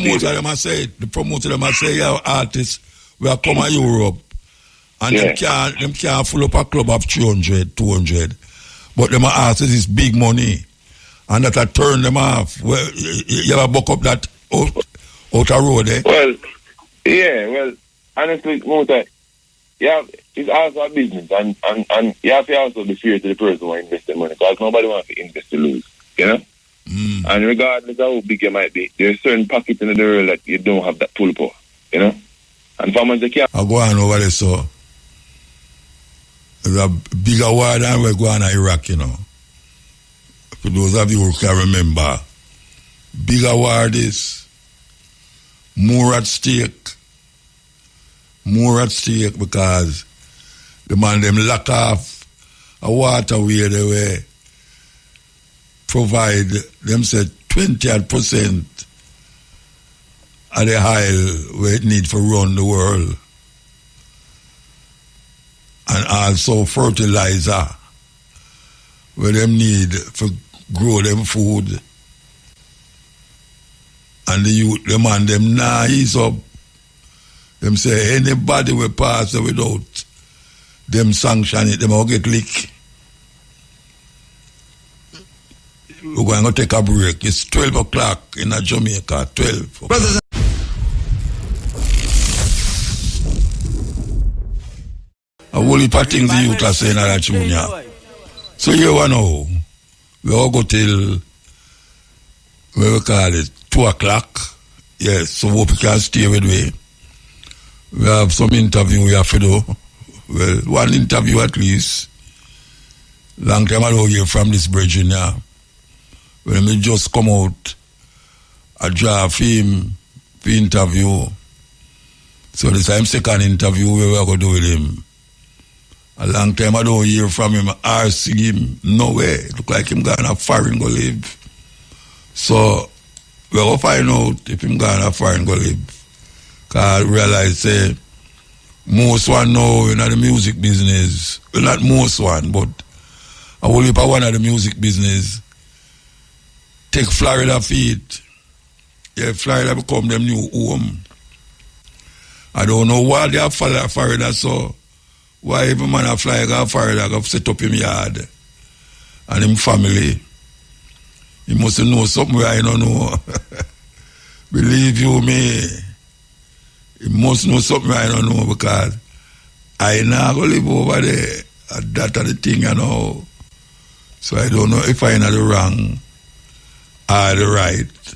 promoter them I say, yeah, artists will come to Europe and them can't fill up a club of 300, 200. But them artists is big money. And that I turn them off. Well, you ever buck up that outer road, eh? Well, honestly, it's also a business, and you have to also be fair to the person who invests the money, because nobody wants to invest to lose, you know? And regardless of how big you might be, there's certain pockets in the world that you don't have that pull for, you know? And farmers, they can't. I'll go on over there, so there's a bigger war than we're going to Iraq, you know. For those of you who can remember, bigger war this, more at stake, because the man them lock off a waterway they were provide them said 20% of the oil where it need for run the world, and also fertilizer where them need for grow them food, and the youth them and them nah ease up. Them say anybody will pass without them sanction it, them all get lick. We're going to take a break. It's 12 o'clock in Jamaica. 12. Brothers, a whole heap of things the youth are saying at that junior. So you know, we all go till, where we call it, 2 o'clock. Yes, so hope you can stay with me. We have some interview we have to do. Well, one interview at least. Long time I don't hear from this bridge now. When me just come out, I draft him for interview. So this time second interview we were going to do with him. A long time I don't hear from him or see him nowhere. Look like him going to foreign go live. So we're going to find out if him going to foreign go live. Because I realize most one now in the music business, well, not most one, but I will leave one of the music business, take Florida feet. Yeah, Florida become them new home. I don't know why they have Florida, so why every man a fly go Florida go set up him yard and him family. He must know something where I don't know. Believe you me. He must know something I don't know, because I now go live over there. That's the thing, you know. So I don't know if I'm the wrong or the right.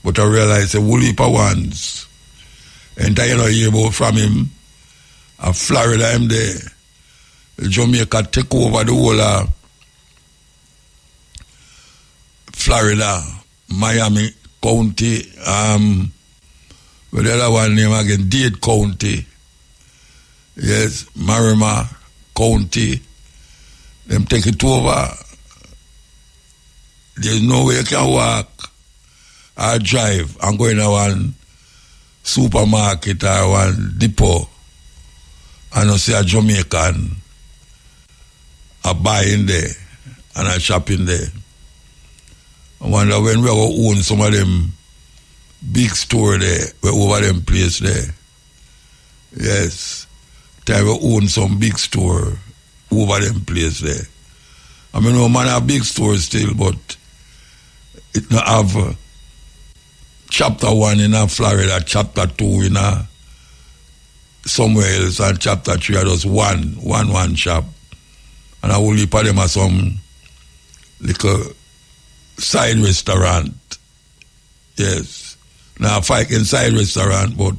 But I realize a whole heap of ones. And I don't hear about from him. Florida, him there. Jamaica take over the whole of Florida, Miami County, with the other one name again, Dade County. Yes, Marima County. Them take it over. There's no way you can walk or drive and go in a one supermarket or one depot and I see a Jamaican a buy in there and a shop in there. I wonder when we are going to own some of them big store there, we over them place there. Yes. Time we own some big store over them place there. I mean, no man have big stores still, but it not have chapter 1 in Florida, chapter 2 in somewhere else, and chapter 3 are just one shop. And I will leave them at some little side restaurant. Yes. Now, if I can side restaurant, but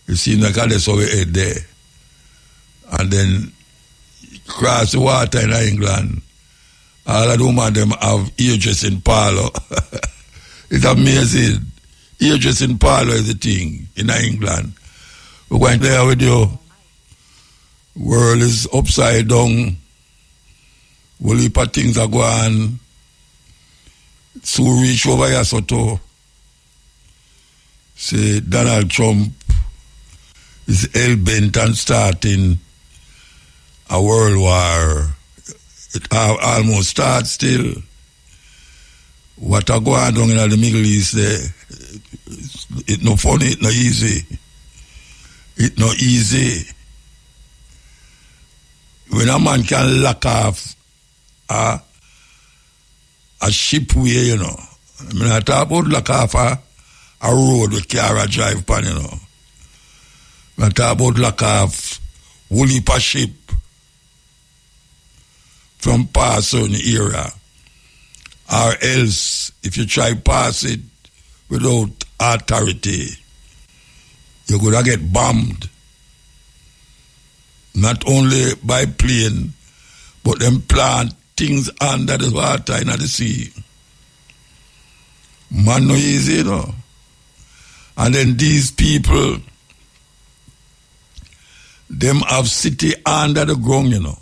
you see, that's how we ate there. And then cross the water in England. All of them have hairdressing parlor. It's amazing. Hairdressing parlor is the thing in England. We're going there with you. World is upside down. Whole heap of things are going. So reach over here, so say Donald Trump is hell-bent on starting a world war. It almost starts still. What are going on in the Middle East there? It's It no funny, it no easy. It no easy. When a man can lock off a shipway, you know. I mean, I talk about lock off a road with car drive pan, you know. I talk about lock off whole heap of ship from past certain area. Or else, if you try pass it without authority, you're going to get bombed. Not only by plane, but them plant things under the water in the sea. Man, no easy, you know. And then these people, them have city under the ground, you know.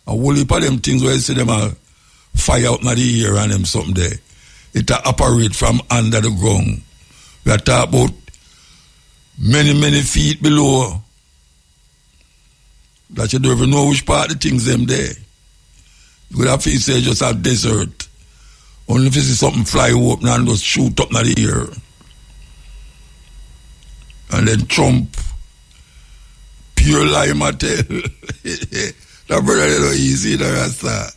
A whole heap of them things where you see them are fire out in the air and them something there. It operate from under the ground. We are talking about many feet below. That you don't even know which part of the things them there. You could have to say just a desert. Only if you see something fly open and just shoot up in the air. And then Trump, pure lie, I tell. That brother is not easy, the Rasta.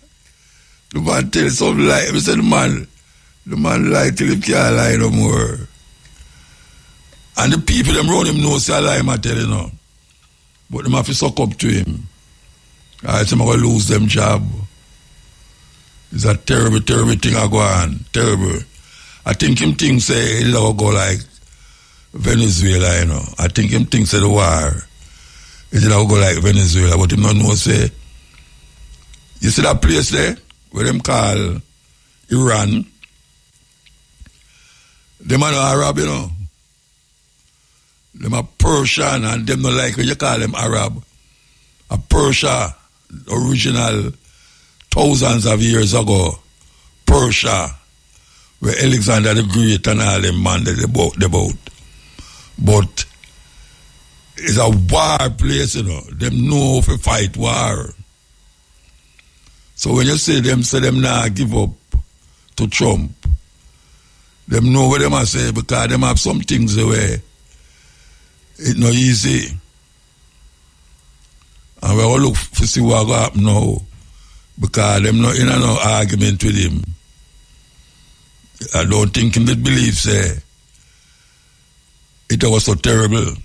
The man tell some lie. I said the man lie till he can't lie no more. And the people them around him know say a lie, I tell you now. But them have to suck up to him. I say I'm going to lose them job. It's a terrible thing I go on. Terrible. I think him think say it'll go like Venezuela, you know. I think him think say the war. It'll go like Venezuela. But him not know say. You see that place there? Where them call Iran. Them are not Arab, you know. Them are Persian and them not like when you call them Arab. A Persia, original, thousands of years ago. Persia, where Alexander the Great and all them man they boat. But it's a war place, you know. Them know if fight war. So when you say them nah give up to Trump, them know what them are say because them have some things the way it's not easy. And we all look to see what will happen now because them not in no argument with him. I don't think him that believe say it was so terrible.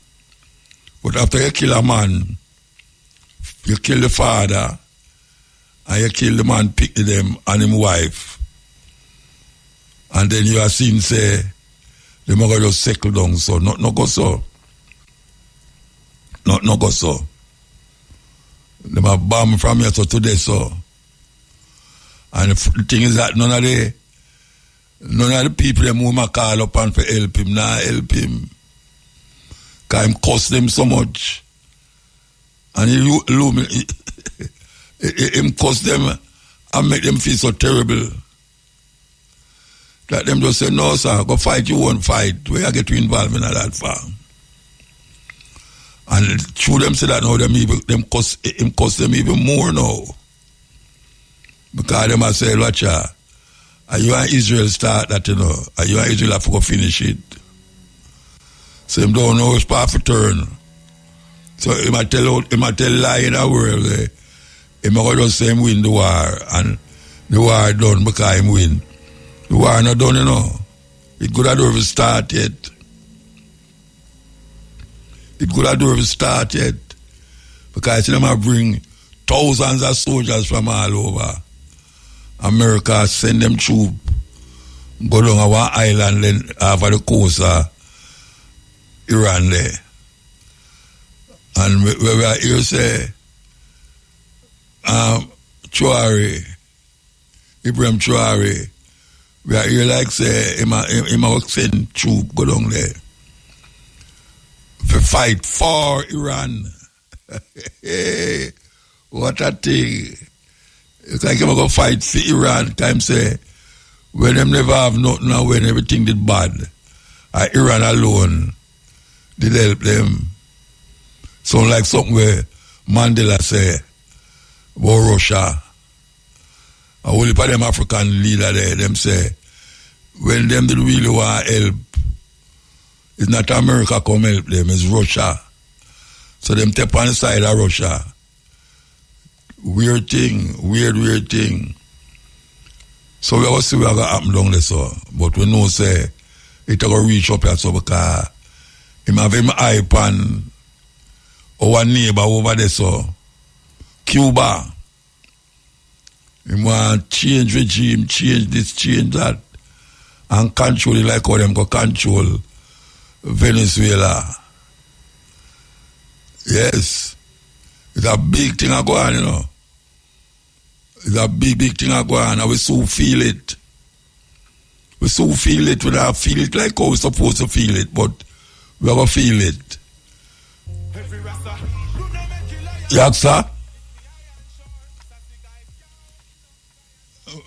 But after you kill a man, you kill the father, and you kill the man, pick them and his wife. And then you are seen say, the mother just settle down, so not go so. Not go so. They have bomb from here to today, so. And the thing is that none of the people them who call up and for help him, help him. Because him cost them so much. And him cost them and make them feel so terrible. That them just say, no sir, go fight, you won't fight. Where you get you involved in that farm. And through them say that now him cost them even more now. Because them have said, watch are you and Israel start that, you know? Are you and Israel have to go finish it? So him don't know which path to turn. So he might tell lie in the world. He might just say him win the war. And the war done because him win. The war not done, you know. It could have never start yet. It could have never start yet. Because them have bring thousands of soldiers from all over. America send them troops. Go down one island then off of the coast of Iran there. And we are here say Ibrahim Traore, we are here like say him send troop go down there to fight for Iran. Hey, what a thing. It's like him go fight for Iran time say when them never have nothing and when everything did bad. Iran alone did help them. Sound like something where Mandela say about Russia. And all of them African leader there, them say, when them did really want help It's not America come help them, it's Russia. So them step on the side of Russia. Weird thing. So we will see what will happen down there, so. But we know, say, it will reach up here, so because him have him eye on our neighbor over there, so. Cuba. He want change regime, change this, change that, and control it like how them go control Venezuela. Yes. It's a big thing I go on, you know. It's a big thing I go on, and we so feel it. We so feel it, we don't feel it like how we're supposed to feel it, but we are going to feel it. Yaksta?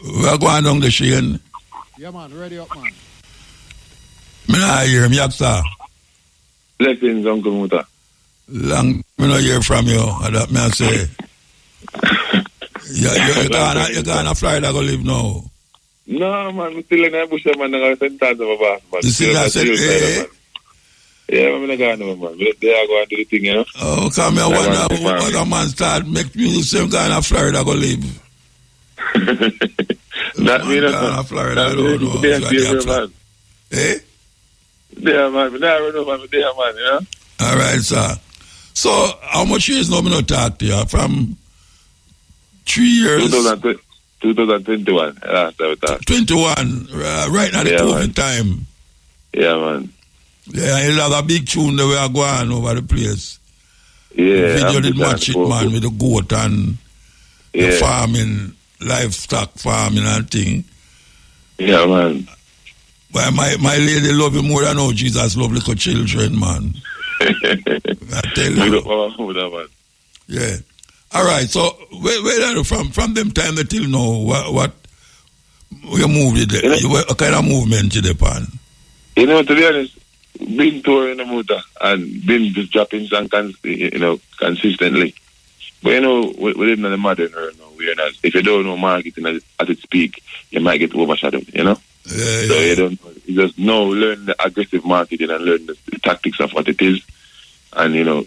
We are going down the Shane. Yeah, man, ready up, man. Me not hear him, Yaksta. Blessings, Uncle Muta. Long, me not hear from you, that me I say. You're gonna Florida go live now. No, man, I'm still in the bush, man. I'm going to send time to my boss, man. You see that said, eh? Yeah, I'm going to go, man. They are going to do the thing, you know? Oh, come here, what a man start make music, same kind of Florida go live. That mean that Florida, I don't know. Eh? Yeah, man. But I don't know, man. Yeah, man, you know? All right, sir. So, how much years now me not talk to you? From 3 years? 2021. Last time we talked. 21, right now the COVID time. Yeah, man. Yeah, it's like a big tune that we are going over the place. Yeah. The video did match it, man, with the goat and the farming, livestock farming and thing. Yeah, man. Well, my lady love you more than how Jesus love little children, man. I tell you. Man. Yeah. All right, so where are you from them time till now? What you moved it? What kind of movement you depend? You know, to be honest, been touring the motor and been just dropping songs, consistently. But you know, we live in the modern world now. We're not. If you don't know marketing as it speak, you might get overshadowed. You know. Yeah, so you don't. You just learn the aggressive marketing and learn the tactics of what it is, and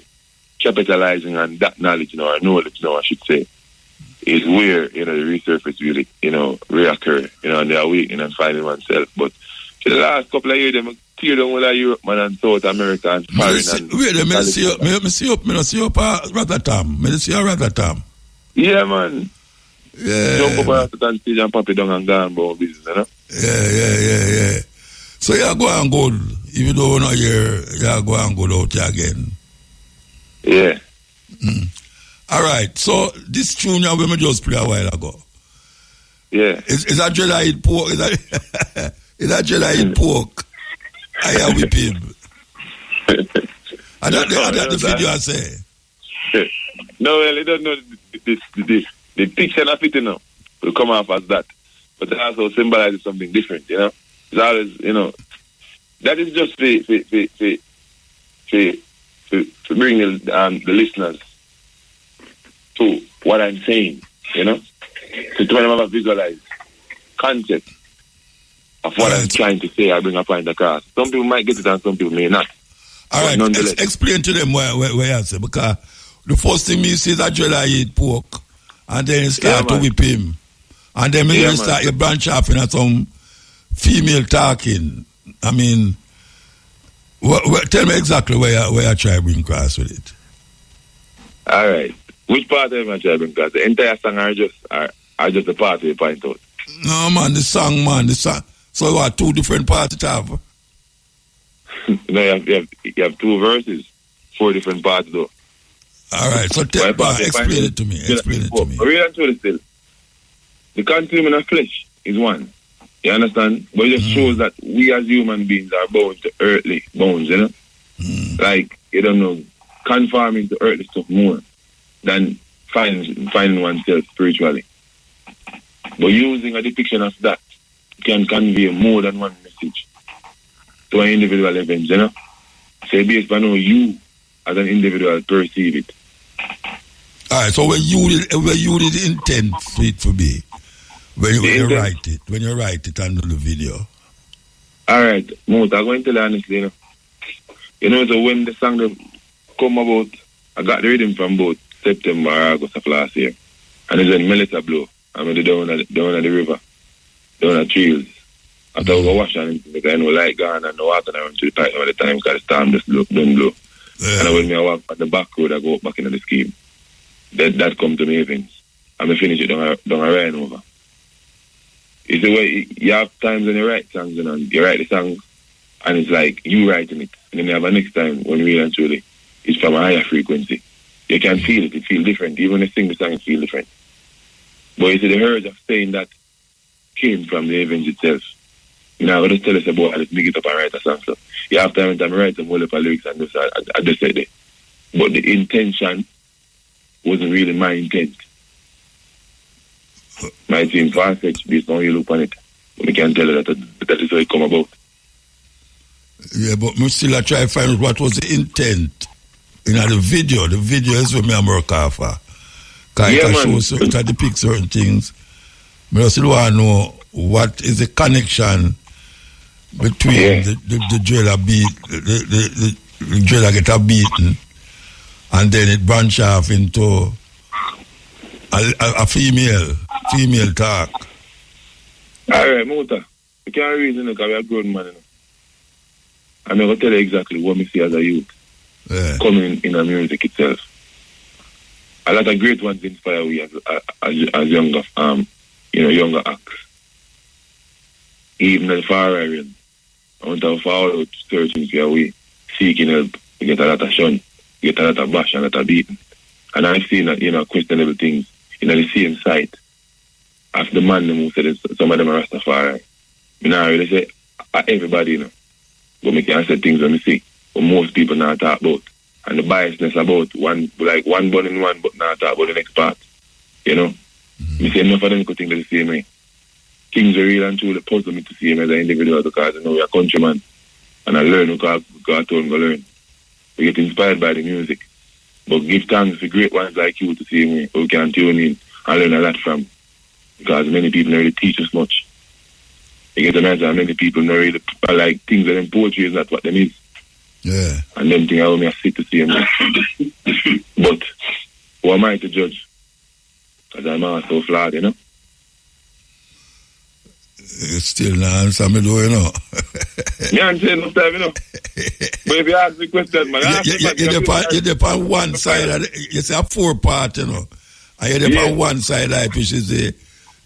capitalizing on that knowledge, or knowledge, I should say, is where the resurface really, reoccur, and they are waiting and finding oneself. But for the last couple of years, them clear down all of Europe, man, and South America and foreign. Wait, me see up Rotterdam. Me see Rotterdam. Yeah, man. Yeah. Jump up at Rotterdam stage and pop it down and go on about business, you know? Yeah. So you go and good, even though you're not here, you go and good out here again. Yeah. All right. So this tune we me just play a while ago. Yeah. Is that Jedi eat pork? Is that Jedi eat pork? I have with him. I don't the video I say. No, well, you don't know the picture of it, will come off as that. But it also symbolizes something different, It's always, that is just to bring the listeners to what I'm saying, to try to visualize concept of what I'm trying to say. I bring a point across. Some people might get it and some people may not. All right, explain to them where you say, because the first thing me see is that Jedi eat pork, and then you start to whip him, and then you start you branch off in some female talking. I mean, tell me exactly where you try to bring across with it. All right. Which part of it try to bring across? The entire song are just the part you point out? No, man, the song. So what, two different parts it have? No, you have two verses, 4 different parts though. All right, so explain it to me. Read and truly still. The consuming of flesh is one. You understand? But it just shows that we as human beings are bound to earthly bones, Like, conforming to earthly stuff more than finding oneself spiritually. But using a depiction of that can convey more than one message to an individual event, So based on how you as an individual perceive it. All right, so when you did intend for it to be, when you write it and do the video. All right, Moot, I'm going to tell you honestly, You know, so when the song them come about, I got the rhythm from about September or August of last year. And it's when Melissa blow. I mean, down at the river, down at trails. After I go wash and because I know light gone and the water around to the pipe all the time because the storm just don't blow. Yeah. And when I walk on the back road, I go back into the scheme. That come to me events. And I finish it down a ride over. It's the way you have times when you write songs and you write the song and it's like you writing it. And then you have a next time when really and truly it's from a higher frequency. You can feel it feels different. Even when you sing the song, it feels different. But you see the urge of saying that came from the event itself. You know, I just tell us about I just make it up and write a song. So you have time to write some whole of lyrics and just I just said it. But the intention wasn't really my intent. Might seem far-fetched based on how you look on it. But I can tell you that is how it come about. Yeah, but I still I try to find out what was the intent. You know, the video is what I work off for. Because it can depict certain things. But I still want to know what is the connection between the jailer the jailer get beaten and then it branch off into a female talk. Alright, Muta. You can't reason because we're a grown man. I'm going to tell you exactly what I see as a youth. Yeah. Coming in the music itself. A lot of great ones inspire we as younger younger acts. Even at the far area, I want to follow out searching for we seeking help. We get a lot of shun, get a lot of bash and a lot of beating. And I've seen questionable things in the same site as the man who said some of them are Rastafari. I not really say everybody, but I can say things that I see. But most people not talk about. And the biasness about one bun in one, but not talk about the next part. You know? I say enough of them could think the same way. Things are real and truly puzzle me to see him as an individual because I know we're a countryman. And I learn because I told him to learn. We get inspired by the music. But give thanks to great ones like you to see me who can tune in and learn a lot from. Because many people don't really teach us much. You get an answer, many people don't really like things that in poetry is not what them is. Yeah. And them things I only sit to see them. But who am I to judge? Because I'm also flawed, you know? You still not answer me though, you know. Me answer enough time, you know. But if you ask the question, man, you're on one side, you say a 4-part, you know. And you're on one side, which is the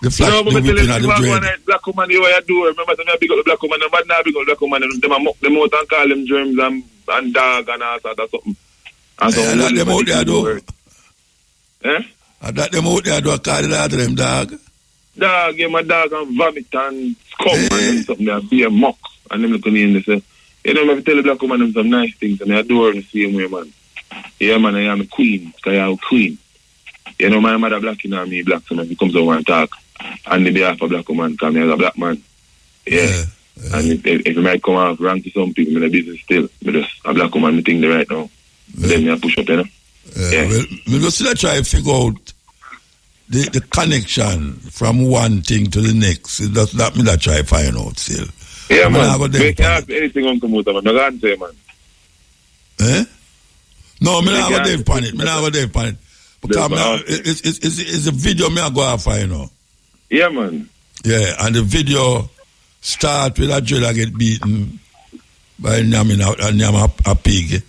flash, no, but the whipping of the dread. Black woman, the way I do, remember, I big up the black woman, but now big up the black woman, them mock them out and call them germs and dog and all that or something. And so that them out there do. Eh? And that them out there do, call it out of them dog. Dog, yeah, my dog and vomit and scum and something, they be a mock. And them looking in, they say, you know, I tell the black woman them some nice things, and I adore her the same way, man. Yeah, man, I am a queen, because I am a queen. You know, my mother black, you know, me black, so he comes over and talk. And the behalf of black woman, because me as a black man. Yeah. And if it might come off wrong to some people in the business still, because a black woman, me think the right now. Then me push up, you know. Yeah. Well, we will still try to figure out the connection from one thing to the next. That's that me that try to find out still. Yeah, man. We can't have anything on come out of it. No, God say, man. Eh? No, me not have a day upon it. Me not have a day upon it. Because it's a video me I go out for, you know. Yeah, man. Yeah, and the video start with a jailer get beaten by a pig.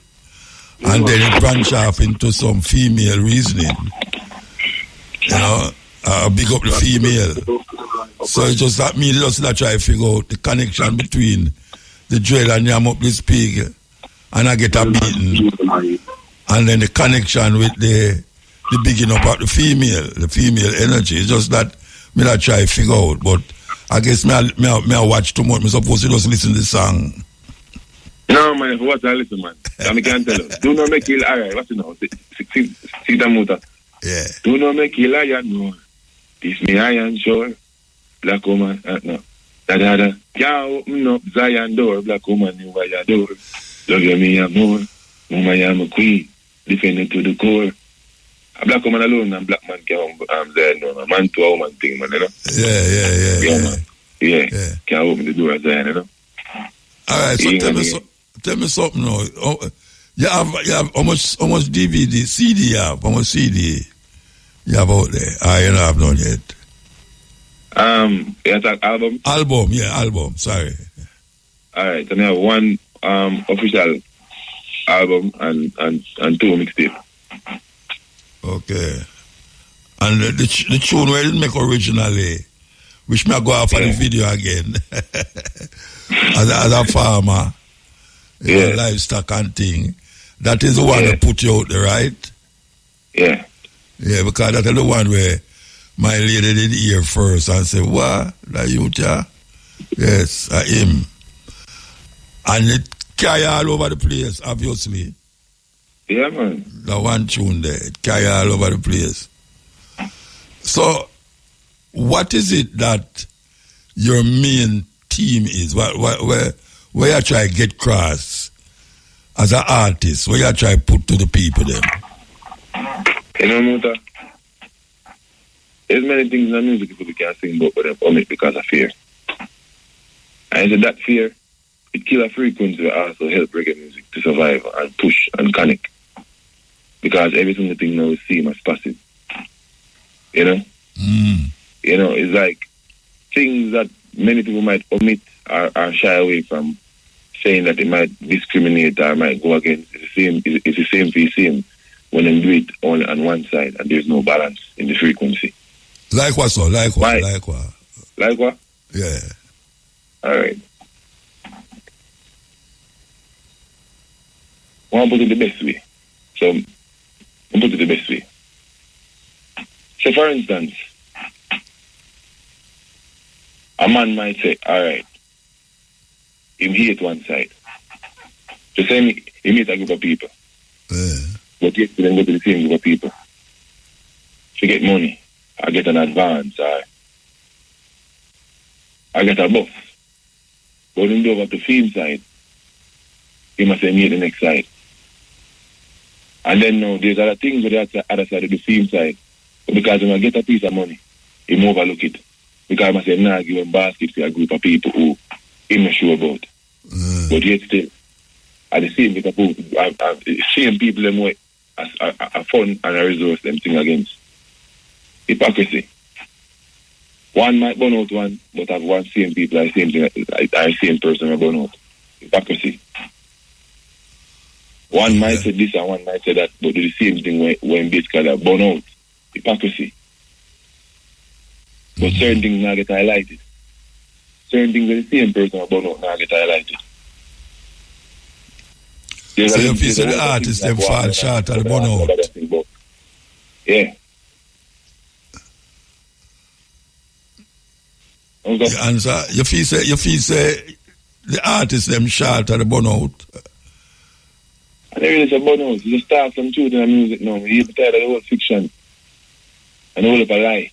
And then it branch off into some female reasoning. You know, big up the female. So it's just that me just try to figure out the connection between the jailer and yam up this pig and I get a beaten. And then the connection with the bigging up of the female energy. It's just that me not try to figure out, but I guess me I watch too much. Me supposed to just listen to the song. No, man, if you watch, I listen, man. I can't tell you. Do not make it, alright, what's it now? See the motor. Yeah. Do not make it lion, no. This me iron sure. Black woman, no. Da. Can't open up Zion door. Black woman, you by your door. Love you, me and more. Mama, I am a queen. Defending to the core. A black woman alone and black man can't Zion door. A man to a woman thing, man, you know? Yeah. Man. Yeah. Can't open the door of Zion, you know? Alright, so tell me something now. You have how much DVD, CD you have? How much CD you have out there? You don't have none yet. You attack album? Album, sorry. Alright, so I have one official album and 2 mixtape. Okay. And the tune where it make originally, which may go out for the video again. as a farmer, you know, livestock and thing. That is the one that put you out there, right? Yeah. Yeah, because that's the one where my lady did hear first and say, what? That you, yeah? Yes, him. And it carry all over the place, obviously. Yeah, man. The one tune there, it carry all over the place. So, what is it that your main theme is? Where you try to get across as an artist? Where you try to put to the people then? You know, Muta, there's many things in the music people can sing about, but they omit because of fear. And so that fear, it kills a frequency will also help reggae music to survive and push and connect. Because every single thing now is seen as passive. You know? You know, it's like things that many people might omit or shy away from, saying that it might discriminate or might go against. It's the same for the same when they do it only on one side and there's no balance in the frequency. Like what, so? Like what? Like what? Like what? Yeah. All right. I want to put it the best way. So, I put it the best way. So, for instance, a man might say, all right, he hate one side. The same, he meet a group of people. But yet, he then go to the same group of people. To get money, I get an advance, or I get a buff. But then go over to the same side, he must say, meet the next side. And then now, there's other things on the other side of the same side. But because when I get a piece of money, he overlook it. Because I must say, nah, give him basket for a group of people who he's not sure about. But yet still, at the same people, same people them way as a fund and a resource them thing against. Hypocrisy. One might burn out one, but have one same people and same thing, and same person will burn out. Hypocrisy. One might say this and one might say that, but do the same thing when basically they burn out. Hypocrisy. But certain things now get highlighted. Certain things with the same person will burn out now get highlighted. So you feel the artists them fall short of the burn out? Yeah. The answer, you feel say the artists them short of the burn out? And there is a bonus. You start some truth in the music now. You're tired of the whole fiction. And the whole of a lie.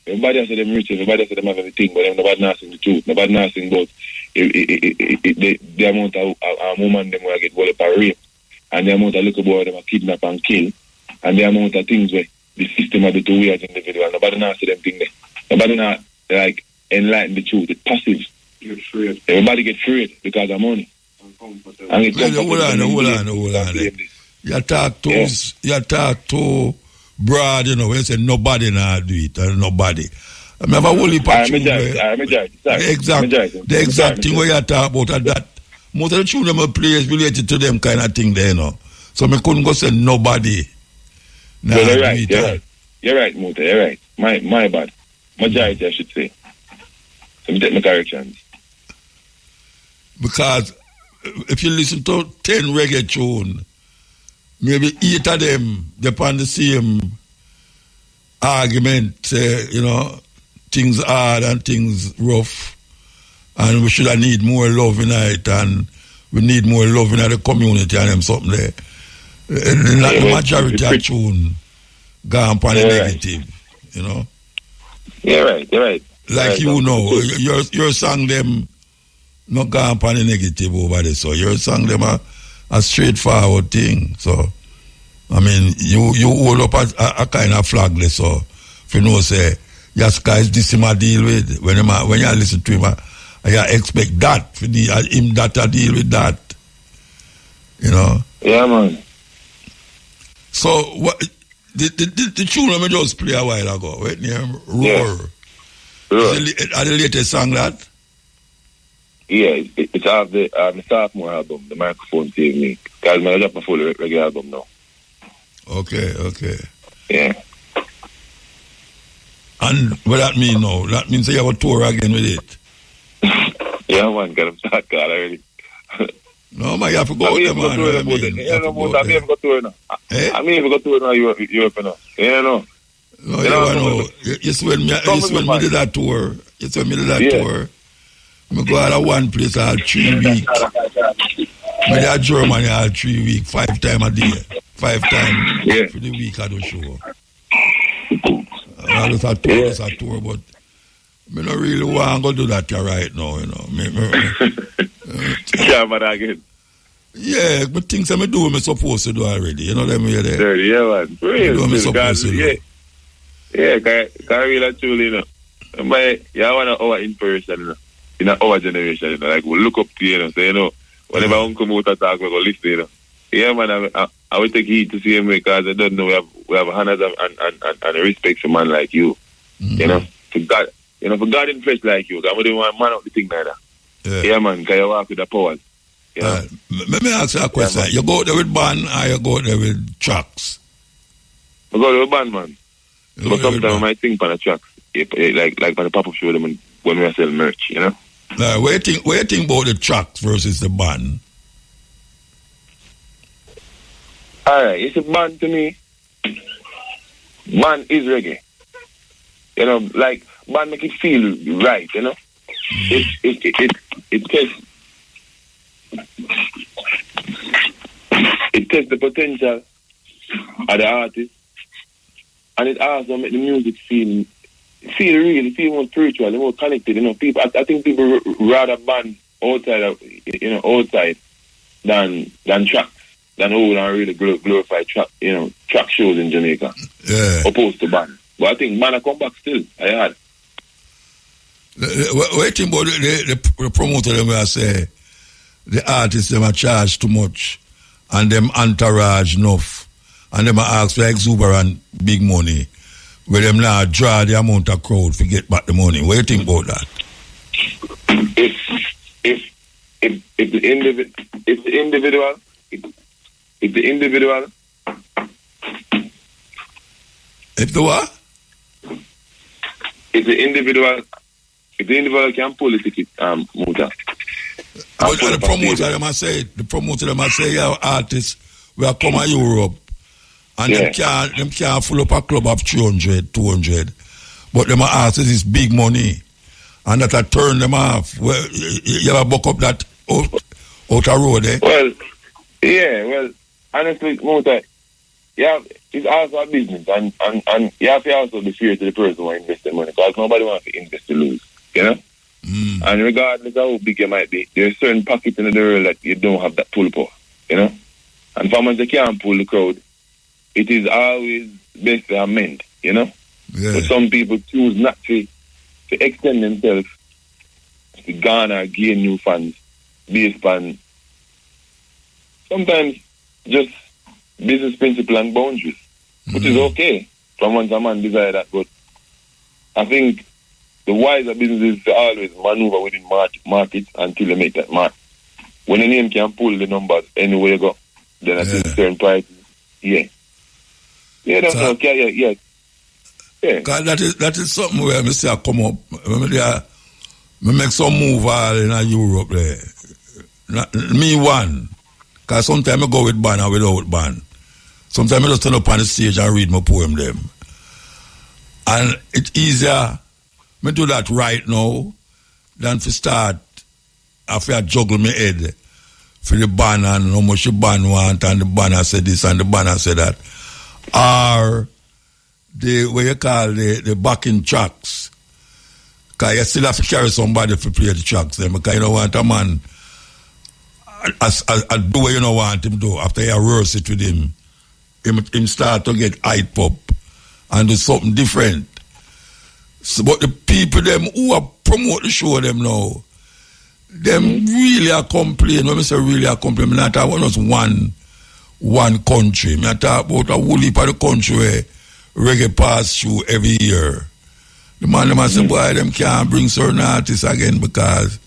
Everybody has them rich, everybody has them have everything, but nobody knows the truth. Nobody knows about the amount of woman them will get walled up and rape. And the amount of little boy them are kidnap and kill. And the amount of things where the system of the two weird individual. Nobody knows them thing there. Nobody knows, like, enlighten the truth. It's passive. Everybody get freed because of money. Hold on. You talk too broad, you know, when you say nobody now do it, and nobody. I mean, I have a whole heap of tune. The exact thing where you talk about that. Most of the tune them play is related to them kind of thing there, you know. So I couldn't go say nobody. Nah, you're right. You're right, Muta, you're right. My bad. Majority, I should say. So me take my corrections. Because if you listen to 10 reggae tune, maybe 8 of them depend the same argument, you know, things hard and things rough, and we should have need more love in it, and we need more love in the community and them something there. The majority of tune gone upon the negative, you know. You're right. Like you know, your song them not gone upon the negative over there, so your song them a straightforward thing. So I mean, you hold up a kind of flag there, so if you know say Yaksta is this him a deal with, when you listen to him, you expect that for him that a deal with that. You know? Yeah, man. So, what the tune I just play a while ago, right near Roar. Yeah. Are the latest song that? Yeah, it's off the sophomore album, The Microphone Saved Me. Because I dropped my full regular album now. Okay. Yeah. And what that mean now? That means you have a tour again with it? Yeah, man, got him start call already. No, man, you have to go out there, man. I'm even go tour now. I'm even go tour now, Europe now. Yeah, no. No, you know. You see when me did that tour. Tour. I go out of one place all 3 weeks. I did Germany all 3 weeks, 5 times a day. 5 times for the week I do show. I just a tour, but I don't really want to go do that right now, you know. Yeah, but again. Yeah, but things I'm doing, I'm supposed to do already. You know what I mean? Dirty, yeah, man. I'm supposed to do. Yeah, because really truly, you know. But yeah, I want to our inspiration, you know. In our generation, you know. Like, we look up to you know. So, you know, whenever I come out and talk, we go listen, you know. Yeah, man, I will take heed to see him because I don't know we have honors and respect for a man like you. Mm-hmm. You know, for God in flesh like you. I wouldn't want man out the thing like that. Yeah, man, because you walk with the powers. Yeah. Let me ask you a question. You go there with band or you go there with tracks? I go there with band, man. But sometimes I might think on the tracks. Like on the pop-up show when we sell merch, you know? What do you think about the tracks versus the band? Alright, it's a band to me. Band is reggae. You know, like band make it feel right, you know? It tests the potential of the artist, and it also make the music feel real, feel more spiritual, more connected. You know, people. I think people rather band outside than tracks, than hold and really glorify track shows in Jamaica, opposed to band. But I think man, I come back still. I had. What think about the promoter them will say the artists them are charged too much and them entourage enough and them are asked for exuberant big money where them now draw the amount of crowd to get back the money. What do you think about that? If the individual can pull the ticket, Muta. But the promoter them say, yeah, artists will come to Europe and them can't fill up a club of 300, 200. But them artists is big money. And that I turn them off. Well, you ever buck up that outer road, eh? Well, honestly, Muta, yeah, it's also a business, and you have to also be fair to the person who invests money, because nobody wants to invest to lose, you know? And regardless of how big you might be, there's certain pockets in the world that you don't have that pull power, you know? And for ones that can't pull the crowd, it is always best to amend, you know? Yeah. But some people choose not to extend themselves to garner, gain new fans based on sometimes just business principle and boundaries, which is okay from once a man desire that. But I think the wiser business is to always maneuver within market until you make that mark. When a name can pull the numbers anywhere you go, then I think certain prices, that's okay, yeah. Because that is something where I say I come up, I make some move all in Europe there. Me one, because sometimes I go with band or without band. Sometimes I just turn up on the stage and read my poem them. And it's easier me do that right now than to start after I juggle my head for the band and how much the band want and the band said this and the band said that. Or the what you call the backing tracks. Because you still have to carry somebody to play the tracks then, because you don't want a man I do what you don't want him to do. After you rehearse it with him start to get hype up and do something different. So, but the people them who are promote the show them now, them really a complain. When I say really a complain, I'm not talking about just one country. I'm talking about a whole heap of the country where reggae pass through every year. The man them say, boy, them can't bring certain artists again because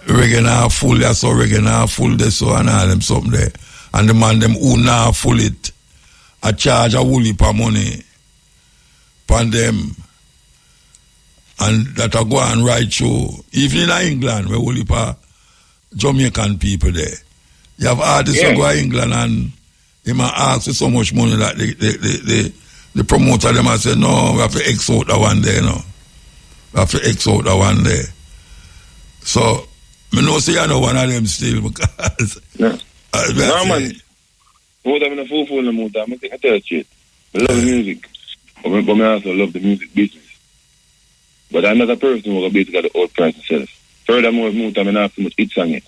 reggae now full there, so reggae now full there, so and all them something there. And the man them who now full it, I charge a whole heap of money upon them. And that I go and write show, even in England, where whole heap of Jamaican people there. You have artists who go to England and they might ask for so much money that the promoter them say, no, we have to X out the one there, no. We have to X out the one there. So, I know say I know one of them still because... No, man. What I'm in a full the motor, I think I tell you, I love the music. But I also love the music business. But I'm not a person who basically got the old price myself. Furthermore, I don't have too much hits on it.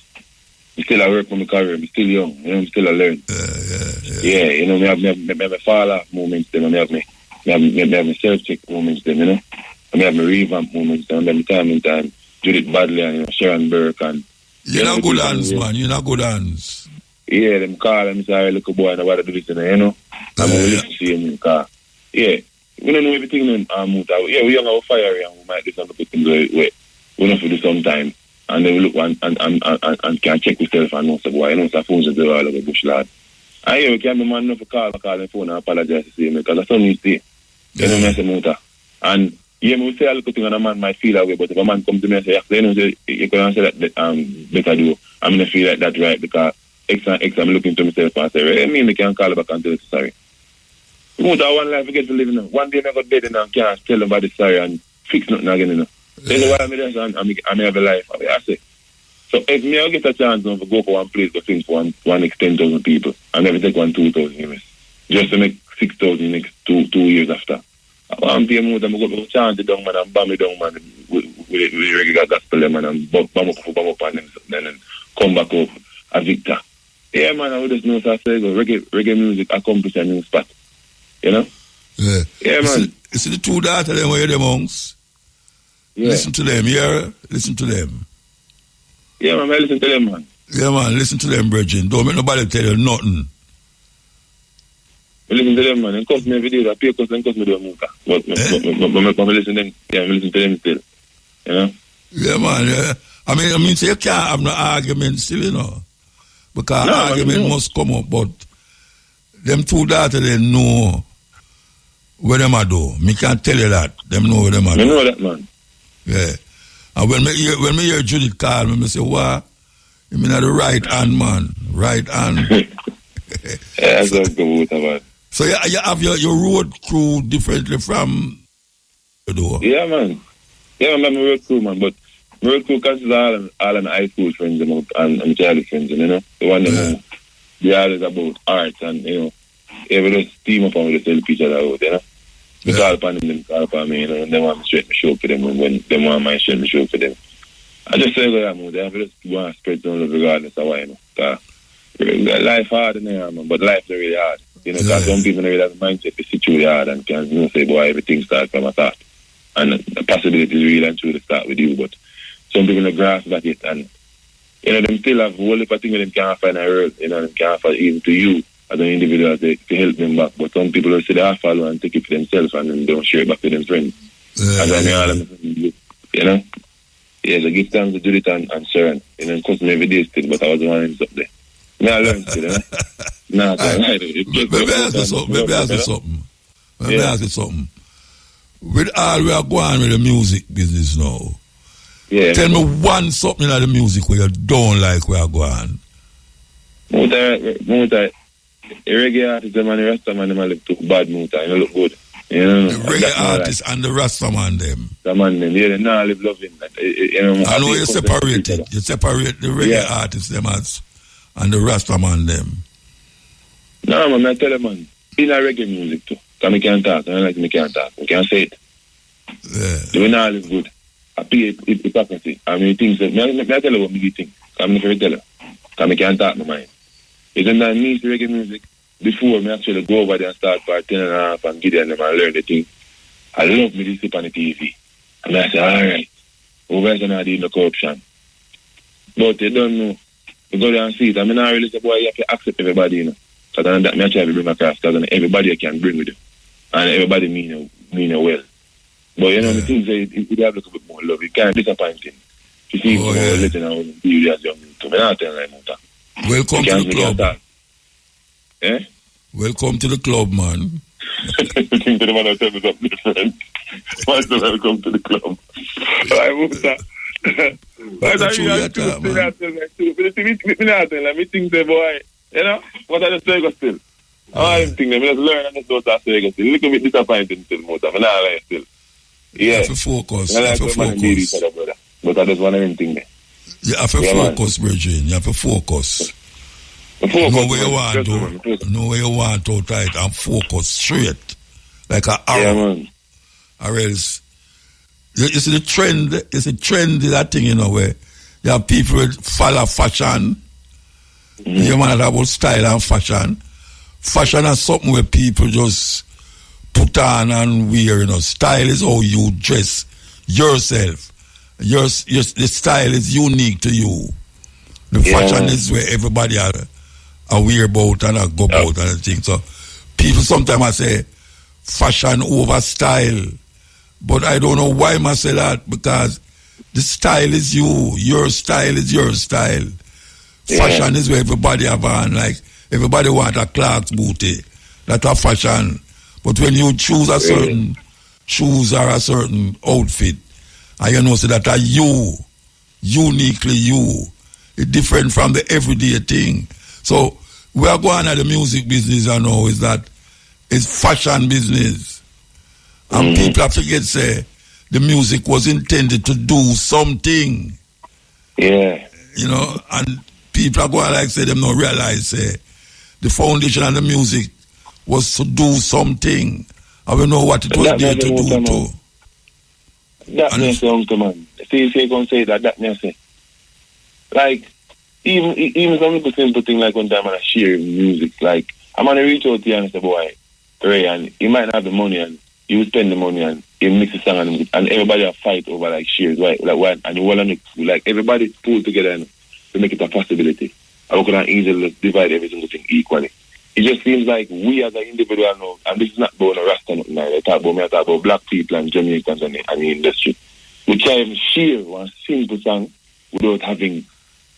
I still work for my career. I'm still young. You know, I'm still a learn. Yeah, you know, I have fall off moments. Then I have my self-check moments. Then you know, I have my revamp moments. Then I have my time in time. Judith Badley and Sharon Burke and. You're not good hands, man. You're not good hands. Yeah, them call and say, "Look, boy, I know what to do this." You know, I'm gonna listen to you in the car. Yeah. We don't know everything in Muta. Yeah, we young our fire and we might do something to put things away. We don't do sometime. And then we look and can check yourself and know so boy, I know some phones are all over bush lad. And yeah, we can't be man enough to call the phone and apologize to see me because that's something you see. You know I say Muta. And yeah, we say a little thing and a man might feel that way, but if a man come to me and say, you know, you can answer that better do. I'm gonna feel like that right because X I'm looking to myself and say, I mean they can call back and tell us sorry. You know, one life we get to live in. One day I got dead and I can't tell nobody sorry and fix nothing again. You know. That's why I'm there and I have a life. I say. So if me I get a chance to go for one place to sing for one next 10,000 people, I never take 2,000 US. Just to make 6,000 next two years after. I'm paying more than I go chant the down man and bam it down man with regular gospel man and bam up on them and come back up a victor. Yeah man, I just know so I say reggae music accomplish a new spot. You know? Yeah, man. You see the two daughters them where the monks? Yeah. Listen to them, yeah? Listen to them. Yeah, man, I listen to them, man. Yeah, man, listen to them, brethren. Don't make nobody tell you nothing. I listen to them, man. And cost me every day. I pay cost and cost me the Muta. But I listen to them. Yeah, I listen to them still. You know? Yeah, man, yeah. I mean, so you can't have no argument still, you know? Because argument must come up, but them two daughters, they know where them are do. Me can't tell you that. Them know where them are do. I know that, man. Yeah. And when me hear Judith call me say, what? You mean the right hand, man. Right hand. Yeah, that's good, man. So you have your road crew differently from the door? Yeah, man. Yeah, I'm a road crew, man. But my road crew consists all of high school friends and childhood friends, you know? The one that they always about art and, you know, we just team up and we just help each other out, you know? We call upon them, call upon me, you know, and they want me to straighten the show for them when they want me to straighten the show for them. I just say, yeah, man, they just want to spread down love regardless of why, you know? Because life hard in there, man, but life is really hard. You know, because some people really have a mindset to sit really hard and can, you know, say, boy, everything starts from a thought. And the possibility is real and true to start with you, but some people don't grasp that yet, and you know, them still have a whole heap of things them can't find a world, you know, them can't offer even to you as an individual to help them back. But some people will say they follow and take it for themselves and then don't share it back to them friends. And I mean, all of them, you know? Yeah, so give thanks to Judith and Sharon. You know, it cost me every day still, but I was the one who's up there. I learned still, you know? Nah, Let me ask you something. With all we are going with the music business now, yeah. Tell me one something of the music where you don't like where you going. Muta, reggae artist, them and the Rasta man, them look too bad, Muta. You know, look good. You know, the reggae artist and the Rasta man, them. The man, them. Yeah, they now live loving. You know, I know you separate it. You separate the reggae artists, them as, and the Rasta man, them. No, man, I tell you, man, in a reggae music too. Because I can't talk. I don't like me can't talk. I can't say it. Yeah. They now live good. I pay hypocrisy. I mean, things that, I tell you what me think. I'm not going to tell you. Because I can't talk my mind. Isn't that me reggae music? Before me actually go over there and start part 10 and a half and get them and learn the thing, I love me this on the TV. And I say, all right, over there now doing the corruption. But you don't know. You go there and see it. I mean, I really say, boy, you have to accept everybody, you know. So then that me try to bring across, because everybody you can bring with you. And everybody mean you well. But you know, the things say you have a little bit more love. You can't disappoint him. You see, letting out you as young to me. I'm telling you, welcome to the club. Eh? Welcome to the club, man. Think to the man who tell me something different. What's the welcome to the club? I won't that. I think the boy, you know, what are the circles still? I think they just learn and just don't have circles still. Little bit disappointing still, Muta. I'm not like still. Yeah. You have to focus. You have to focus. But I just want anything there. You have to focus, Bridget. You have to focus. Know where you want to. Know where you want to try it and focus straight. Like an arrow. Yeah, man. Or else, you see the trend, that thing, you know, where you have people who follow fashion. You man that about style and fashion. Fashion is something where people just put on and wear, you know. Style is how you dress yourself. The style is unique to you. The fashion is where everybody are wear about and go about and things. So people sometimes I say fashion over style. But I don't know why I say that, because the style is you. Your style is your style. Fashion is where everybody have on. Like everybody want a Clark's booty. That's a fashion. But when you choose a certain shoes or a certain outfit, and you know so that are you, uniquely you, it's different from the everyday thing. So we are going at the music business, I know, is that it's fashion business. And people have to say the music was intended to do something. Yeah. You know, and people are going like say them not realize the foundation of the music was to do something. And we know what it was there to do too. That may sound to man. See if you can say that may say. Like, even some people simple thing like one time I share music, like I'm gonna reach out to you and say, boy, Ray, and he might not have the money and you spend the money and you mix the song and everybody will fight over like shares, right? Like what and you wanna make like everybody pull together and to make it a possibility. And we can easily divide every single thing equally. It just seems like we as an individual know, and this is not about a Rasta nothing now. I talk about black people and Jamaicans and the industry. We try and share one simple song without having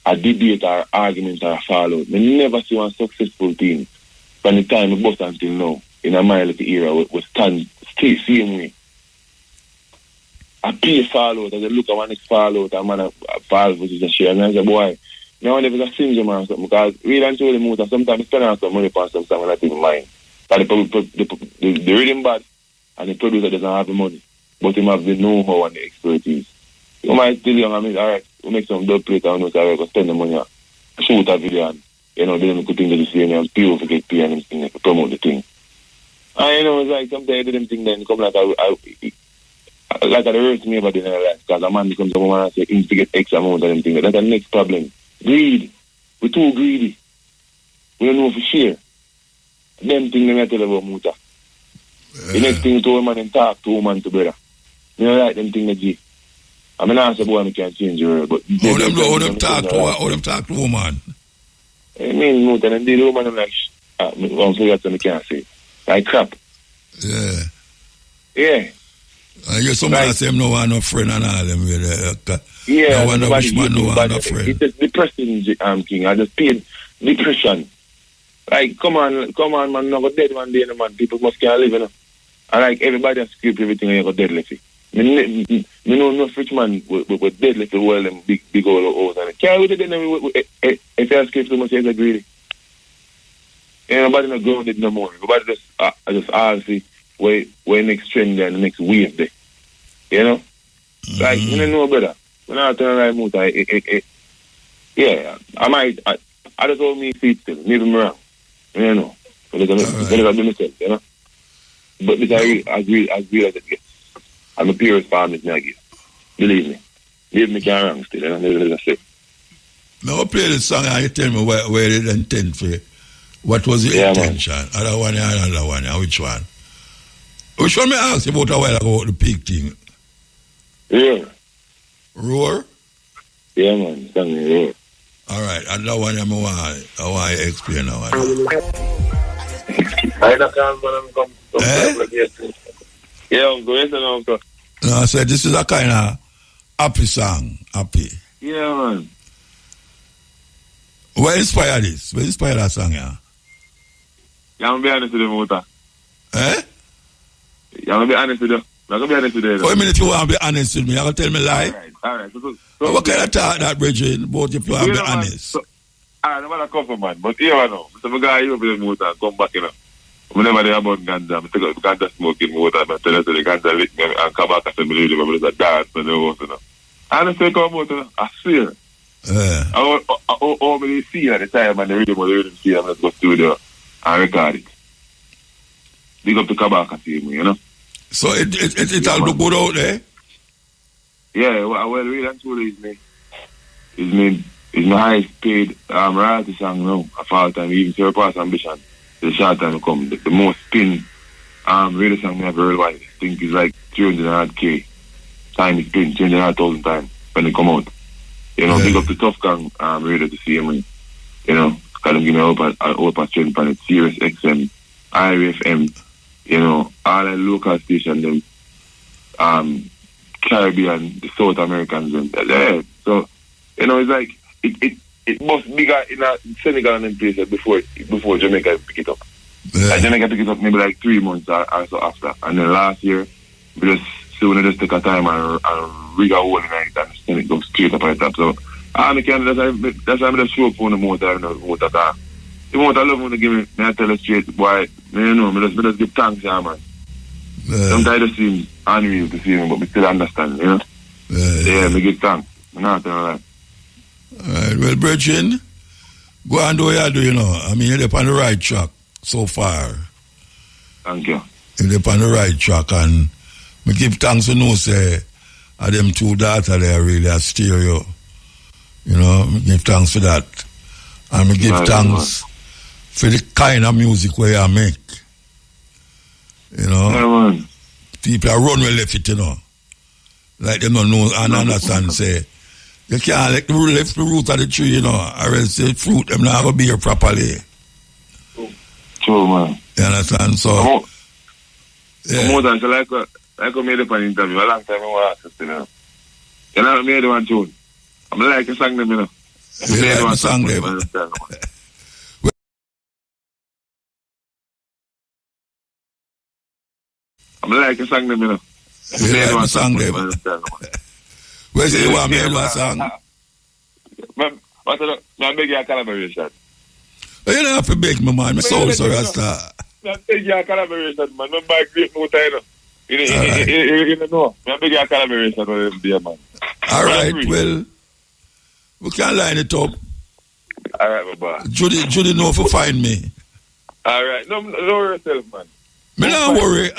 a debate or argument or a fallout. We never see one successful thing from the time we bust until now in a mile era we stand still same way. I pay fallout, as I look at one next fallout, a man a fall which is a share, and I say, boy, now if it's a syndrome or something, because really and truly Muta, sometimes I spend some money on some song and I think mine. But the rhythm bad and the producer doesn't have the money, but he have the know-how and the expertise. You might still young, I mean, alright, we'll make some dub plate and we'll say, we'll spend the money on shoot a video and, you know, then we could think that the same and people forget pay and thing, to promote the thing. And, you know, it's like sometimes I do them thing then come like it hurts me about the life, because a man becomes a woman and say, he to get X amount of them things. That's the next problem. Greed. We're too greedy. We don't know for share. Them things I tell about Muta. The next thing to a man and talk to a man to brother. You know, like them things that G. I mean, I say, boy, I can't change the world, but... How them talk to a woman? I mean, Muta, and the woman, I'm like, I'm sorry, I can't say. Like crap. Yeah. Yeah. You somebody say him no want no friend and all them with yeah, I wonder which man no want no friend. It's just depressing, King. I just paid depression. Like, come on, man, no go dead one day, no, man. People must can't live, you know. And like everybody has script everything and you go dead left. Me know no rich man with dead left well them big old house and can't with it if you script so much as a greedy. And nobody not grounded no more. Everybody just honestly where next trend there and the next wave there. You know? Like, you don't know better. When I turn right move, yeah, I just hold me feet still, leave them around. You know? But it's gonna be myself, you know? But this I agree as it gets. I'm the purest farm is Maggie. Believe me. Leave me can wrong still, you know? That's it. Now play the song and you tell me where it intend for. What was the intention? Man. Other one and another one, which one? Which one may I ask you about a while ago about the pig thing? Yeah. Roar? Yeah, man. Thank you. All right, and that one I want to explain now. I don't come. Yeah, Uncle. Yes, Uncle. No, I said this is a kind of happy song. Happy. Yeah, man. What inspired this? What inspired that song, yeah? Yeah, I'm going to be honest with you, Mota. Eh? Yeah, I'm going to be honest with you. I'm going to be honest with you. Wait a minute, you want to be honest with me? I'm going to tell me lie? All right. So, what kind of talk that, Bridget, both if you want to be honest? I don't want to come from, man. But here I know. So, I'm going to go Mota and come back, you know. Whenever they about ganja, I take out ganja smoking Mota, I tell us the ganja lick me and come back and say, I just a dance and the house, you know. I don't say come out, you know. I swear. I only see at the time and the rhythm see and let's go studio and record it. Big up to Kabaka team, you know. So it all look good out there? Yeah, well really and truly is my highest paid royalty song now. A fall time, even surpass ambition. The short time to come. The most spin radio song I have worldwide. I think is like 300K time it spin, 300,000 times when it come out. You know, big up the Tough Gang radio to see him, you know, because them give me a strength on it, Sirius XM, IRFM, you know, all the local stations, them, Caribbean, the South Americans, them, yeah. So, you know, it's like, it must be in a Senegal and them places before Jamaica pick it up. Yeah. Like Jamaica pick it up maybe like 3 months or so after. And then last year, we just take a time and rig a hole in it and send it go straight up at the top. So, that's why I'm just show up on the motor car. The motor love when they give me, I tell you straight, boy, you know, I just give thanks, yeah, man. Sometimes it seems unreal to see me, but we still understand, you know? Yeah, me give thanks. I'm not telling you. Alright, well, Bridget, go and do what you do, you know. I mean, you're on the right track so far. Thank you. You're on the right track, and me give thanks to know, say, them two daughters, they are really a stereo. You know, me give thanks for that. And me give thanks for the kind of music where you make. You know? Yeah, man. People are run well left it, you know. Like they don't know and understand, say, you can't let the left the root of the tree, you know, or else the fruit them not going to bear properly. True, man. You understand? So, yeah. More than, so like I made up an interview a long time ago, I asked you know. You know, I made one tune. I'm like a song them, you know. You like the song them? I'm like a song them, you know. You like the song them? Where say you want me to do a song? I beg you a collaboration. You don't have to beg me, man. My soul so rasta. I beg you a collaboration, man. I'm by great Mota, you know. You know. I beg you a collaboration with them, man. All right, well, we can line it up. All right, my boy. Judy know if you find me. All right. No, worry yourself, man. Me not worry.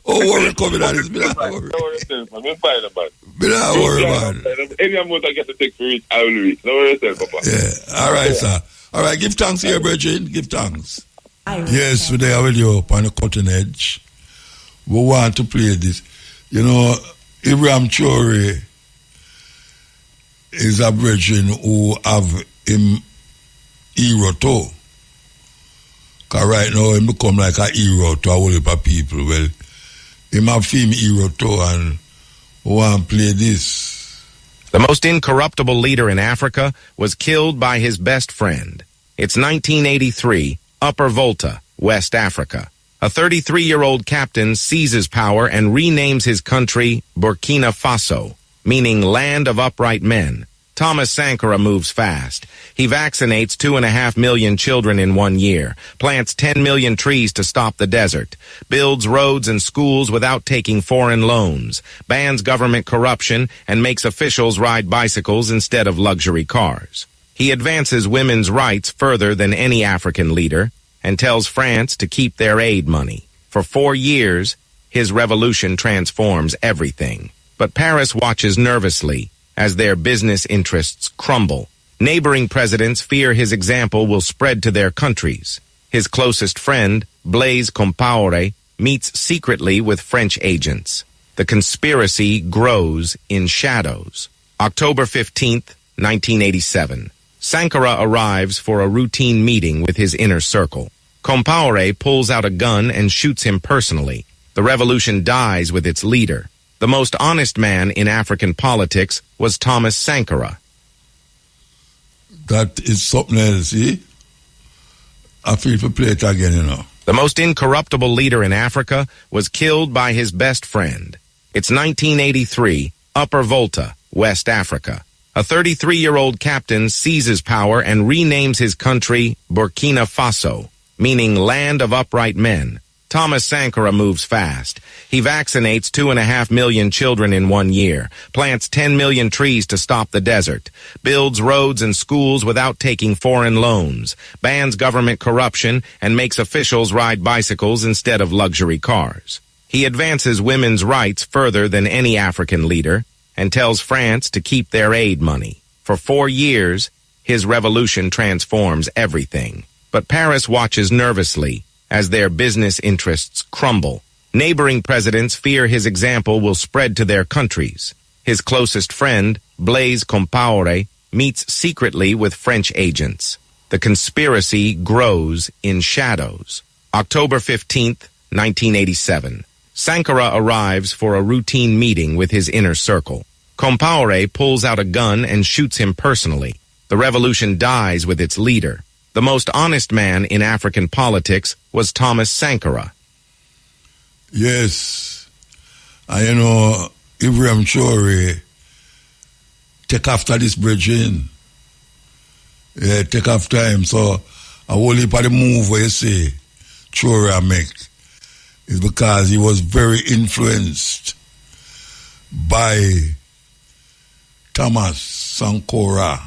Worry coming on this. Me not worry. Don't worry yourself, man. We'll find them, man. Me not worry, man. Any amount I get to take for it, I will reach. Don't worry yourself, Papa. Yeah. All right, sir. All right, give thanks here, Bridget. Give thanks. Yes, today I will you up on the cutting edge. We want to play this. You know, Ibrahim Chori is a Bridget who have him hero too. Because right now, he become like a hero to a whole heap of people. Well, him have him hero too, and we want to play this. The most incorruptible leader in Africa was killed by his best friend. It's 1983, Upper Volta, West Africa. A 33-year-old captain seizes power and renames his country Burkina Faso, meaning land of upright men. Thomas Sankara moves fast. He vaccinates 2.5 million children in 1 year, plants 10 million trees to stop the desert, builds roads and schools without taking foreign loans, bans government corruption, and makes officials ride bicycles instead of luxury cars. He advances women's rights further than any African leader and tells France to keep their aid money. For 4 years, his revolution transforms everything. But Paris watches nervously as their business interests crumble. Neighboring presidents fear his example will spread to their countries. His closest friend, Blaise Compaoré, meets secretly with French agents. The conspiracy grows in shadows. October 15th, 1987. Sankara arrives for a routine meeting with his inner circle. Compaore pulls out a gun and shoots him personally. The revolution dies with its leader. The most honest man in African politics was Thomas Sankara. That is something else, see? I feel to play it again, you know. The most incorruptible leader in Africa was killed by his best friend. It's 1983, Upper Volta, West Africa. A 33-year-old captain seizes power and renames his country Burkina Faso, meaning land of upright men. Thomas Sankara moves fast. He vaccinates 2.5 million children in 1 year, plants 10 million trees to stop the desert, builds roads and schools without taking foreign loans, bans government corruption, and makes officials ride bicycles instead of luxury cars. He advances women's rights further than any African leader and tells France to keep their aid money. For 4 years, his revolution transforms everything. But Paris watches nervously as their business interests crumble. Neighboring presidents fear his example will spread to their countries. His closest friend, Blaise Compaore, meets secretly with French agents. The conspiracy grows in shadows. October 15th, 1987. Sankara arrives for a routine meeting with his inner circle. Compaore pulls out a gun and shoots him personally. The revolution dies with its leader. The most honest man in African politics was Thomas Sankara. Yes. And you know, Ibrahim Chore take after this bridging. Yeah, take after him. So a whole heap of the move where you say Chore make is because he was very influenced by Thomas Sankara.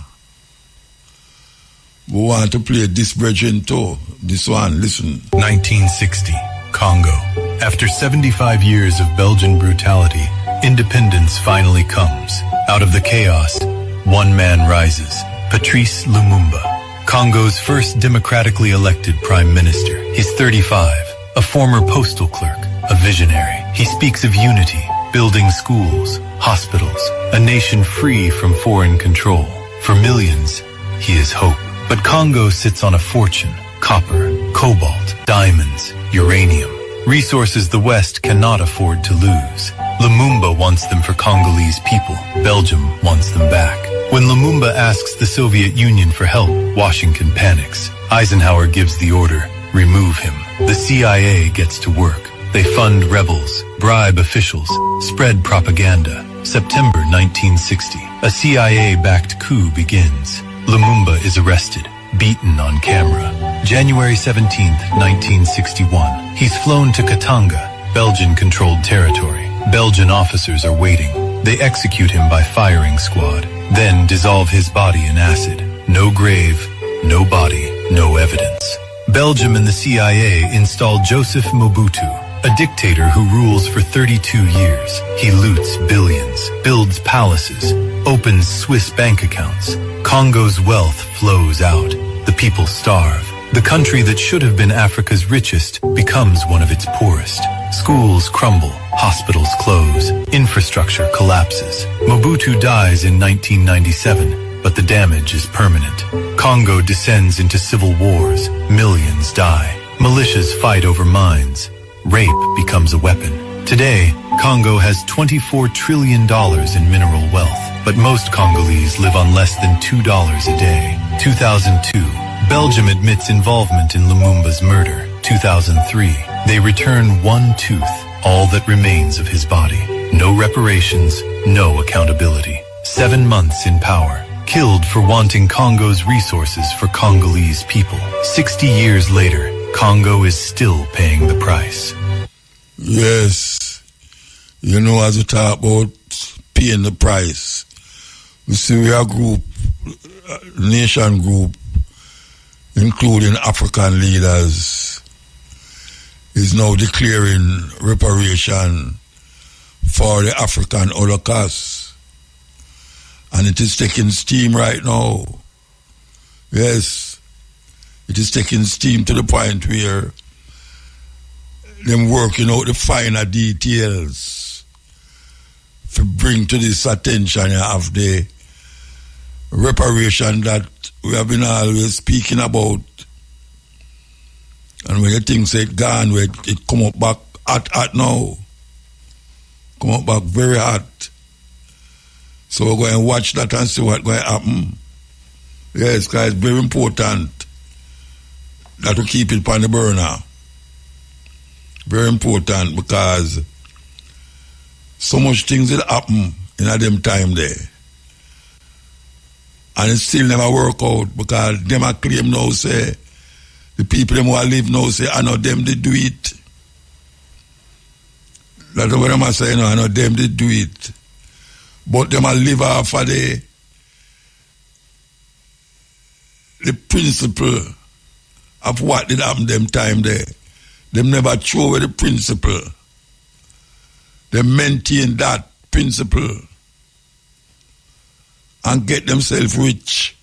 We want to play this bridging too. This one, listen. 1960, Congo. After 75 years of Belgian brutality, independence finally comes. Out of the chaos, one man rises, Patrice Lumumba, Congo's first democratically elected prime minister. He's 35, a former postal clerk, a visionary. He speaks of unity, building schools, hospitals, a nation free from foreign control. For millions, he is hope. But Congo sits on a fortune: copper, cobalt, diamonds, uranium. Resources the West cannot afford to lose. Lumumba wants them for Congolese people. Belgium wants them back. When Lumumba asks the Soviet Union for help, Washington panics. Eisenhower gives the order, remove him. The CIA gets to work. They fund rebels, bribe officials, spread propaganda. September 1960, a CIA-backed coup begins. Lumumba is arrested, beaten on camera. January 17th, 1961. He's flown to Katanga, Belgian-controlled territory. Belgian officers are waiting. They execute him by firing squad, then dissolve his body in acid. No grave, no body, no evidence. Belgium and the CIA install Joseph Mobutu, a dictator who rules for 32 years. He loots billions, builds palaces, opens Swiss bank accounts. Congo's wealth flows out. The people starve. The country that should have been Africa's richest becomes one of its poorest. Schools crumble, hospitals close, infrastructure collapses. Mobutu dies in 1997, but the damage is permanent. Congo descends into civil wars. Millions die. Militias fight over mines. Rape becomes a weapon. Today, Congo has $24 trillion in mineral wealth, but most Congolese live on less than $2 a day. 2002, Belgium admits involvement in Lumumba's murder. 2003, they return one tooth, all that remains of his body. No reparations, no accountability. 7 months in power, killed for wanting Congo's resources for Congolese people. 60 years later, Congo is still paying the price. Yes. You know, as we talk about paying the price, we see we are a group, nation group, including African leaders, is now declaring reparation for the African Holocaust. And it is taking steam right now. Yes. It is taking steam to the point where them working out the finer details to bring to this attention of the reparation that we have been always speaking about. And when you think say it gone, it come up back hot now. Come up back very hot. So we're going to watch that and see what's going to happen. Yes, because it's very important that we keep it on the burner. Very important, because so much things will happen in a them time there. And it still never work out, because them a claim now say, the people them who live now say, I know them they do it. That's what them a say, I know them they do it. But them a live off of the principle of what did happen them time there. Them never throw away the principle. They maintain that principle and get themselves rich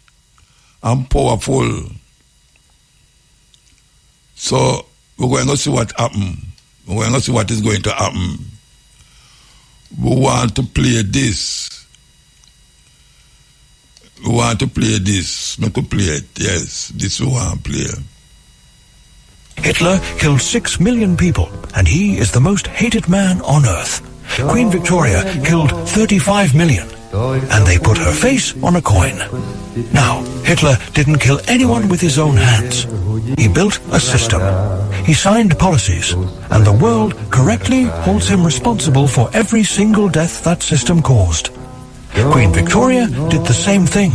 and powerful. So we're going to see what happens. We're going to see what is going to happen. We want to play this. We want to play this. Not to play it. Yes, this we want to play. Hitler killed 6 million people, and he is the most hated man on earth. Queen Victoria killed 35 million, and they put her face on a coin. Now, Hitler didn't kill anyone with his own hands. He built a system. He signed policies, and the world correctly holds him responsible for every single death that system caused. Queen Victoria did the same thing.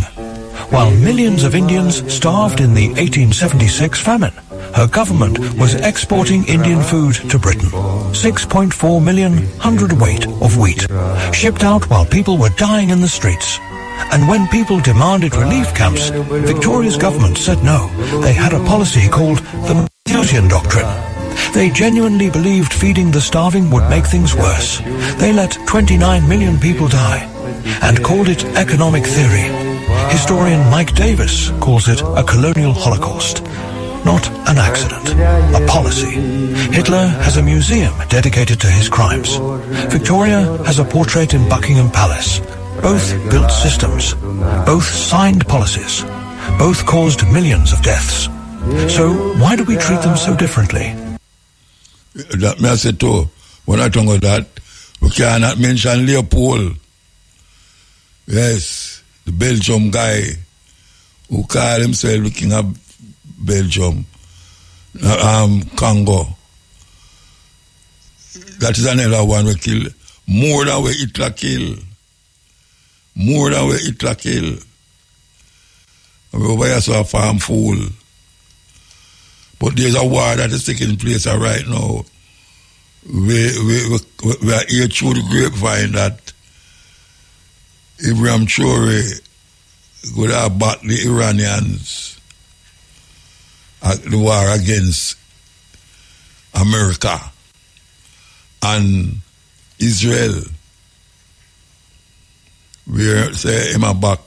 While millions of Indians starved in the 1876 famine, her government was exporting Indian food to Britain. 6.4 million hundredweight of wheat, shipped out while people were dying in the streets. And when people demanded relief camps, Victoria's government said no. They had a policy called the Ethiopian doctrine. They genuinely believed feeding the starving would make things worse. They let 29 million people die and called it economic theory. Historian Mike Davis calls it a colonial holocaust. Not an accident, a policy. Hitler has a museum dedicated to his crimes. Victoria has a portrait in Buckingham Palace. Both built systems. Both signed policies. Both caused millions of deaths. So why do we treat them so differently? That may I say too, when I talk about that, we cannot mention Leopold. Yes, the Belgium guy who called himself the king of Belgium, Congo. That is another one we kill. More than we Hitler kill. More than we Hitler kill. We are so a farm fool. But there's a war that is taking place right now. We are here through the grapevine that Ibrahim Traore would have backed the Iranians at the war against America and Israel. We say him a back.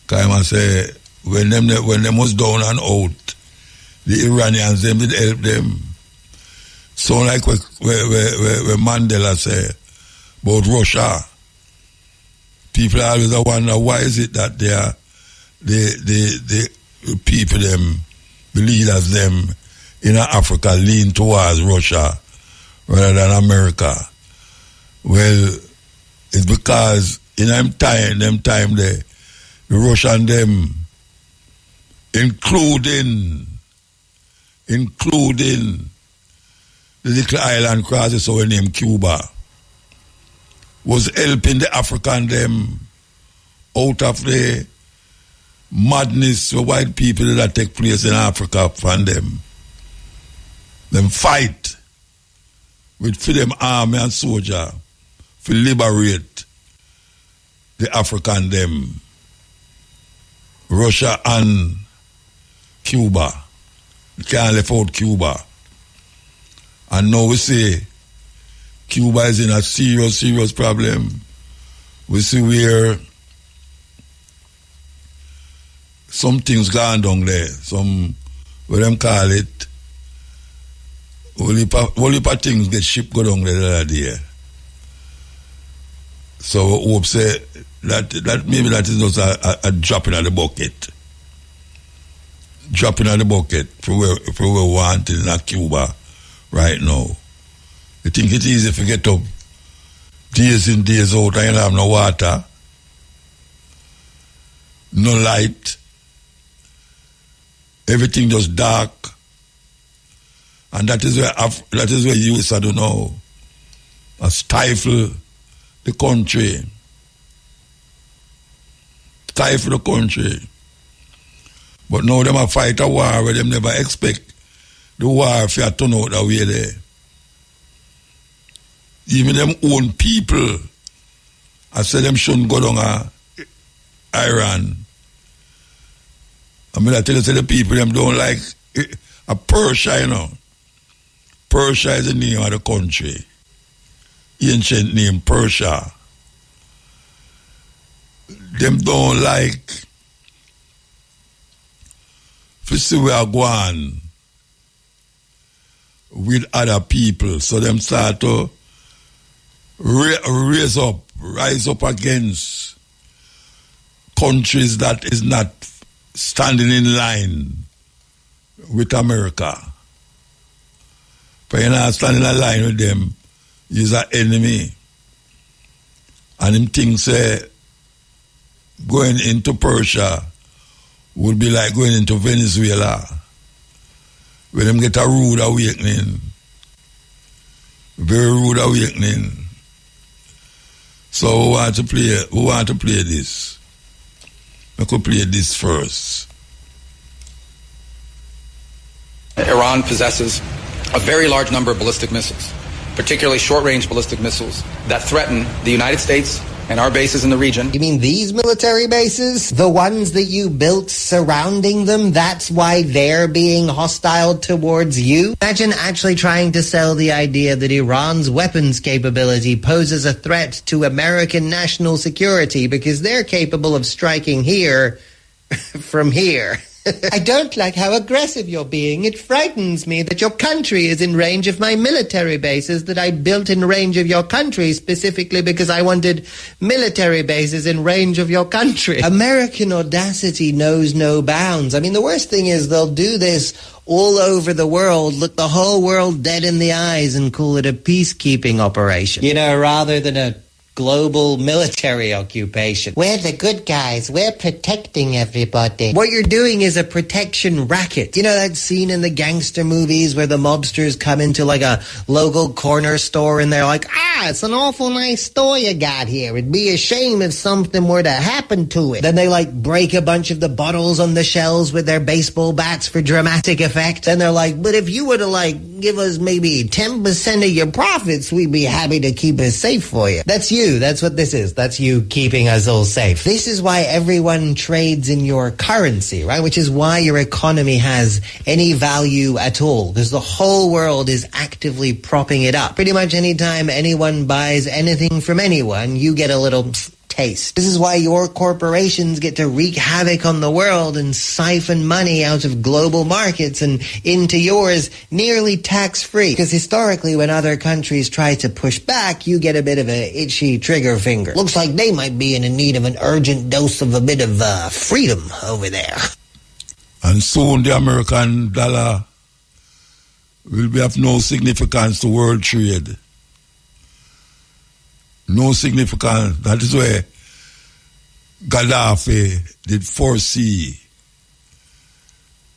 Because I say when them was down and out, the Iranians them did help them. So like what Mandela say about Russia, people always wonder why is it that they are the people them, the leaders them in Africa lean towards Russia rather than America. Well, it's because in them time there, the Russian them, including the little island crosses over named Cuba, was helping the African them out of the madness of white people that take place in Africa from them. Them fight with for them army and soldier to liberate the African them. Russia and Cuba. You can't leave out Cuba. And now we say Cuba is in a serious problem. We see where some things gone down there. Some, what them call it, whole heap of things get shipped go down there the other day. So hope say that maybe that is just a drop in the bucket. Dropping in the bucket for where we want in Cuba right now. You think it's easy to get up days in, days out and you don't have no water, no light, everything just dark. And that is where US, I don't know, stifle the country. Stifle the country. But now them a fight a war where them never expect the war to turn out that way there. Even them own people, I said them shouldn't go down Iran. I mean, I tell you, the people, them don't like a Persia, you know. Persia is the name of the country. Ancient name, Persia. Them don't like to see we are going with other people. So them start to rise up against countries that is not standing in line with America. But you're not standing in line with them, he's an enemy. And him thinks going into Persia would be like going into Venezuela, where them get a rude awakening. Very rude awakening. So who want to play this? I could play this first. Iran possesses a very large number of ballistic missiles, particularly short-range ballistic missiles that threaten the United States and our bases in the region. You mean these military bases? The ones that you built surrounding them? That's why they're being hostile towards you? Imagine actually trying to sell the idea that Iran's weapons capability poses a threat to American national security because they're capable of striking here from here. I don't like how aggressive you're being. It frightens me that your country is in range of my military bases that I built in range of your country specifically because I wanted military bases in range of your country. American audacity knows no bounds. I mean, the worst thing is they'll do this all over the world, look the whole world dead in the eyes and call it a peacekeeping operation. You know, rather than a global military occupation. We're the good guys. We're protecting everybody. What you're doing is a protection racket. You know that scene in the gangster movies where the mobsters come into like a local corner store and they're like, it's an awful nice store you got here. It'd be a shame if something were to happen to it. Then they like break a bunch of the bottles on the shelves with their baseball bats for dramatic effect. And they're like, but if you were to like give us maybe 10% of your profits, we'd be happy to keep it safe for you. That's you. That's what this is. That's you keeping us all safe. This is why everyone trades in your currency, right? Which is why your economy has any value at all, because the whole world is actively propping it up. Pretty much anytime anyone buys anything from anyone, you get a little taste. This is why your corporations get to wreak havoc on the world and siphon money out of global markets and into yours nearly tax-free. Because historically, when other countries try to push back, you get a bit of an itchy trigger finger. Looks like they might be in need of an urgent dose of a bit of freedom over there. And soon the American dollar will be of no significance to world trade. No significance. That is where Gaddafi did foresee.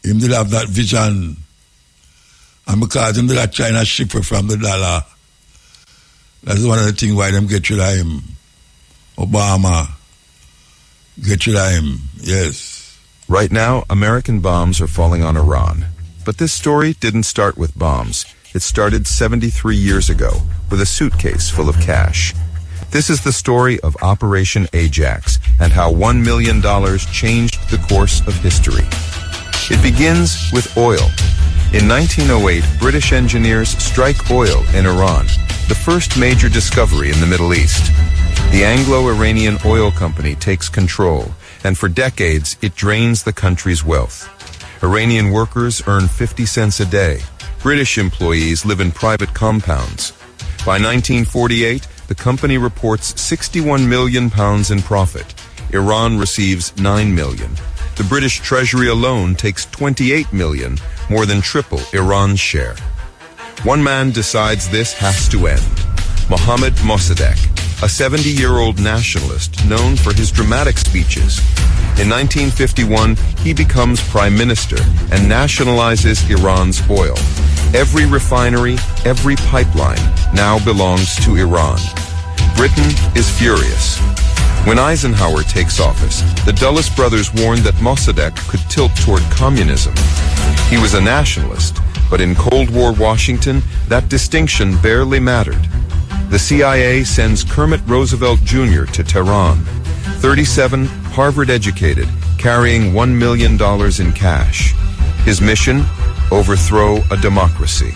Him did have that vision. And because him did that China ship from the dollar, that's one of the things why them get rid of him. Obama get rid of him, yes. Right now, American bombs are falling on Iran. But this story didn't start with bombs. It started 73 years ago with a suitcase full of cash. This is the story of Operation Ajax and how $1 million changed the course of history. It begins with oil. In 1908, British engineers strike oil in Iran, the first major discovery in the Middle East. The Anglo-Iranian Oil Company takes control, and for decades it drains the country's wealth. Iranian workers earn 50 cents a day. British employees live in private compounds. By 1948, The company reports 61 million pounds in profit. Iran receives 9 million. The British Treasury alone takes 28 million, more than triple Iran's share. One man decides this has to end. Mohammad Mossadegh, a 70-year-old nationalist known for his dramatic speeches. In 1951, he becomes prime minister and nationalizes Iran's oil. Every refinery, every pipeline now belongs to Iran. Britain is furious. When Eisenhower takes office, the Dulles brothers warned that Mossadegh could tilt toward communism. He was a nationalist, but in Cold War Washington, that distinction barely mattered. The CIA sends Kermit Roosevelt Jr. to Tehran, 37, Harvard-educated, carrying $1 million in cash. His mission? Overthrow a democracy.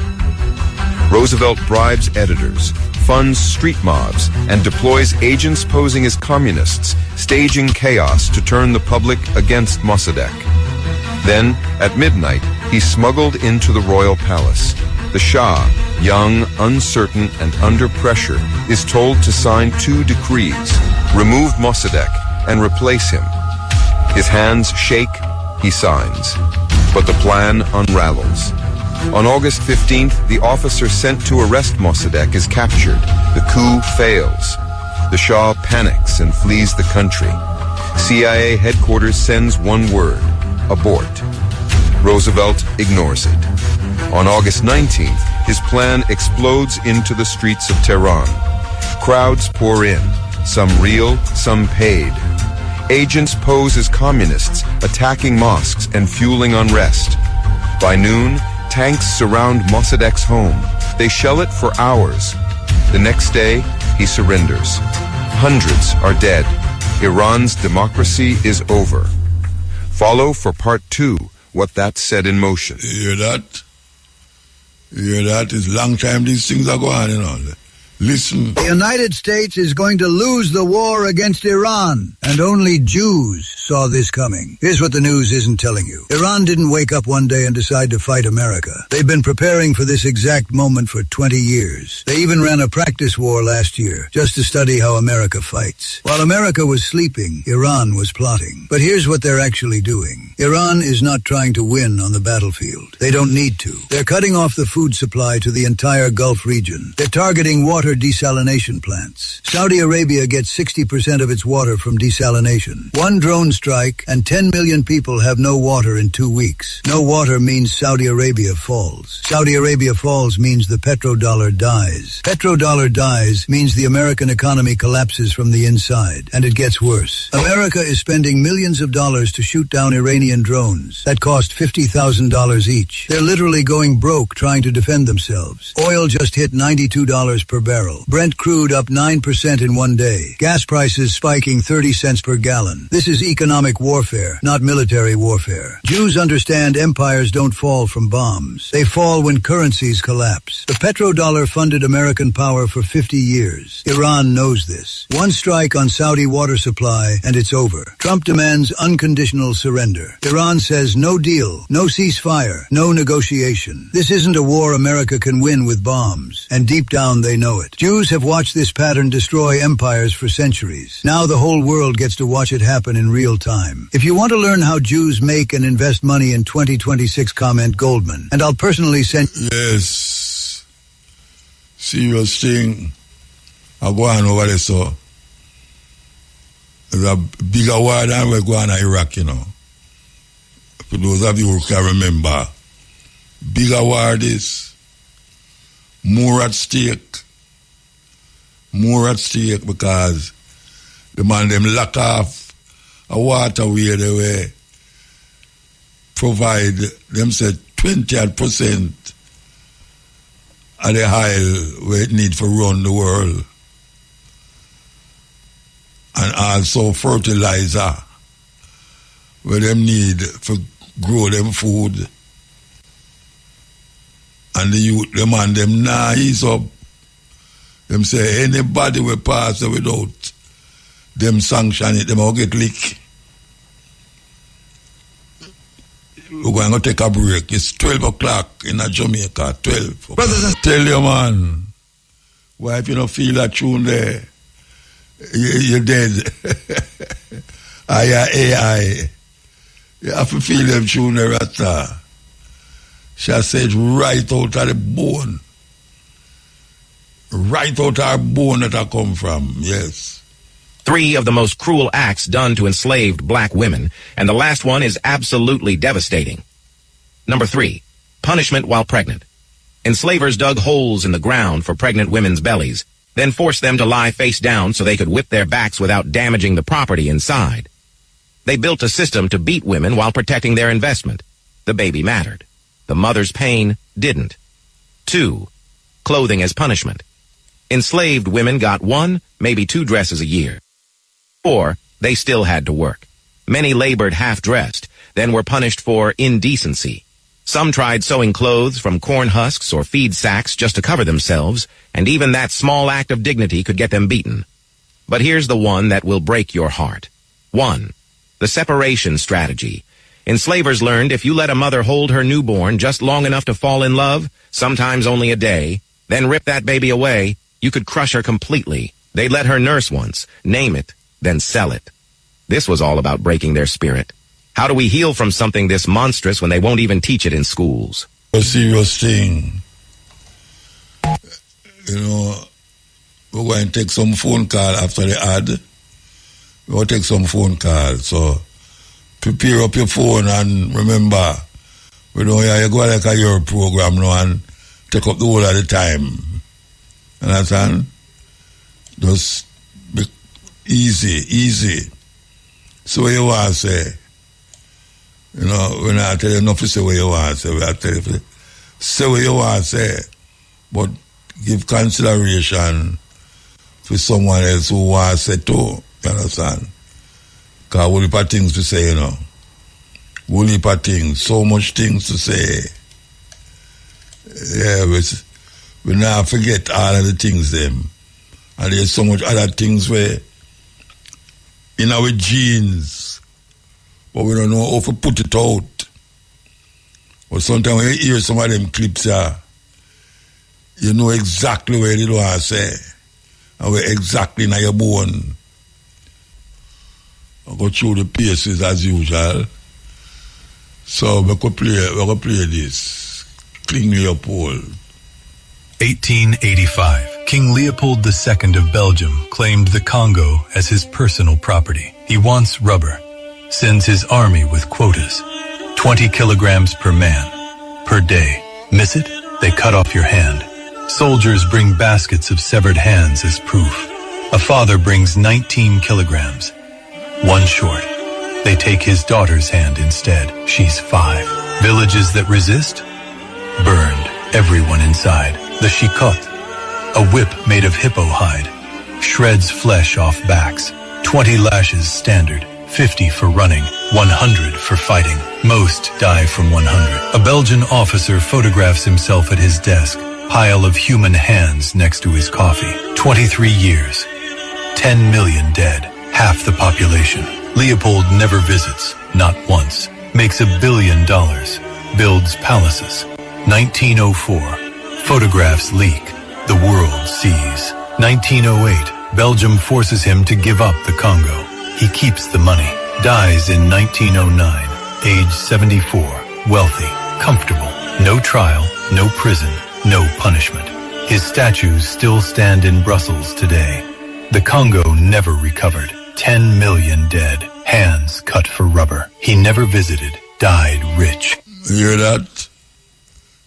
Roosevelt bribes editors, funds street mobs, and deploys agents posing as communists, staging chaos to turn the public against Mossadegh. Then, at midnight, he's smuggled into the royal palace. The Shah, young, uncertain, and under pressure, is told to sign 2 decrees, remove Mossadegh and replace him. His hands shake, he signs. But the plan unravels. On August 15th, the officer sent to arrest Mossadegh is captured. The coup fails. The Shah panics and flees the country. CIA headquarters sends one word: abort. Roosevelt ignores it. On August 19th, his plan explodes into the streets of Tehran. Crowds pour in, some real, some paid. Agents pose as communists, attacking mosques and fueling unrest. By noon, tanks surround Mossadegh's home. They shell it for hours. The next day, he surrenders. Hundreds are dead. Iran's democracy is over. Follow for part 2 what that set in motion. You hear that? You hear that? It's a long time these things are going on. Listen. The United States is going to lose the war against Iran, and only Jews saw this coming. Here's what the news isn't telling you. Iran didn't wake up one day and decide to fight America. They've been preparing for this exact moment for 20 years. They even ran a practice war last year, just to study how America fights. While America was sleeping, Iran was plotting. But here's what they're actually doing. Iran is not trying to win on the battlefield. They don't need to. They're cutting off the food supply to the entire Gulf region. They're targeting water desalination plants. Saudi Arabia gets 60% of its water from desalination. One drone strike and 10 million people have no water in 2 weeks. No water means Saudi Arabia falls. Saudi Arabia falls means the petrodollar dies. Petrodollar dies means the American economy collapses from the inside, and it gets worse. America is spending millions of dollars to shoot down Iranian drones that cost $50,000 each. They're literally going broke trying to defend themselves. Oil just hit $92 per barrel. Brent crude up 9% in one day. Gas prices spiking 30 cents per gallon. This is economic warfare, not military warfare. Jews understand empires don't fall from bombs. They fall when currencies collapse. The petrodollar funded American power for 50 years. Iran knows this. One strike on Saudi water supply and it's over. Trump demands unconditional surrender. Iran says no deal, no ceasefire, no negotiation. This isn't a war America can win with bombs, and deep down they know it. Jews have watched this pattern destroy empires for centuries. Now the whole world gets to watch it happen in real time. If you want to learn how Jews make and invest money in 2026, comment Goldman, and I'll personally send... Yes. Serious thing. I go on over there, so. There's a bigger war than we're going to Iraq, you know. For those of you who can remember. Bigger war this. More at stake. More at stake because the man them lock off a waterway they were provide them said 20% of the oil where it need for run the world, and also fertilizer where them need for grow them food, and the youth them and them nah ease up. Them say anybody will pass without them sanction it, them will get lick. We're going to take a break. It's 12 o'clock in Jamaica, 12. Tell you, man, Why if you don't feel that tune there, you're dead. AI. You have to feel them tune there, Rasta. She said right out of the bone. Right out of our bone that I come from, yes. 3 of the most cruel acts done to enslaved black women, and the last one is absolutely devastating. Number 3, punishment while pregnant. Enslavers dug holes in the ground for pregnant women's bellies, then forced them to lie face down so they could whip their backs without damaging the property inside. They built a system to beat women while protecting their investment. The baby mattered. The mother's pain didn't. 2, clothing as punishment. Enslaved women got 1, maybe 2 dresses a year. 4, they still had to work. Many labored half-dressed, then were punished for indecency. Some tried sewing clothes from corn husks or feed sacks just to cover themselves, and even that small act of dignity could get them beaten. But here's the one that will break your heart. 1, the separation strategy. Enslavers learned if you let a mother hold her newborn just long enough to fall in love, sometimes only a day, then rip that baby away, you could crush her completely. They'd let her nurse once, name it, then sell it. This was all about breaking their spirit. How do we heal from something this monstrous when they won't even teach it in schools? A serious thing. You know, we're going to take some phone call after the ad. We're going to take some phone calls. So prepare up your phone and remember, you go like a your program now and take up the whole of the time. Understand? Just be easy. So what you want to say? You know, when I tell you enough to say what you want to say, I tell you say what you want to say, but give consideration for someone else who wants to say too. You understand? Because whole heap of things to say, you know. Whole heap of things, so much things to say. Yeah, we now forget all of the things them. And there's so much other things where in our genes, but we don't know how to put it out. But sometimes when you hear some of them clips, you know exactly where they want to say, and where exactly in your bone. I go through the paces as usual. So we could play this. King Leopold. 1885. King Leopold II of Belgium claimed the Congo as his personal property. He wants rubber. Sends his army with quotas. 20 kilograms per man, per day. Miss it? They cut off your hand. Soldiers bring baskets of severed hands as proof. A father brings 19 kilograms. 1 short. They take his daughter's hand instead. She's 5. Villages that resist? Burned. Everyone inside. The shikot. A whip made of hippo hide. Shreds flesh off backs. 20 lashes standard. 50 for running, 100 for fighting. Most die from 100. A Belgian officer photographs himself at his desk. Pile of human hands next to his coffee. 23 years. 10 million dead. Half the population. Leopold never visits, not once. Makes $1 billion. Builds palaces. 1904. Photographs leak. The world sees. 1908. Belgium forces him to give up the Congo. He keeps the money. Dies in 1909. Age 74. Wealthy. Comfortable. No trial. No prison. No punishment. His statues still stand in Brussels today. The Congo never recovered. 10 million dead. Hands cut for rubber. He never visited. Died rich. You hear that?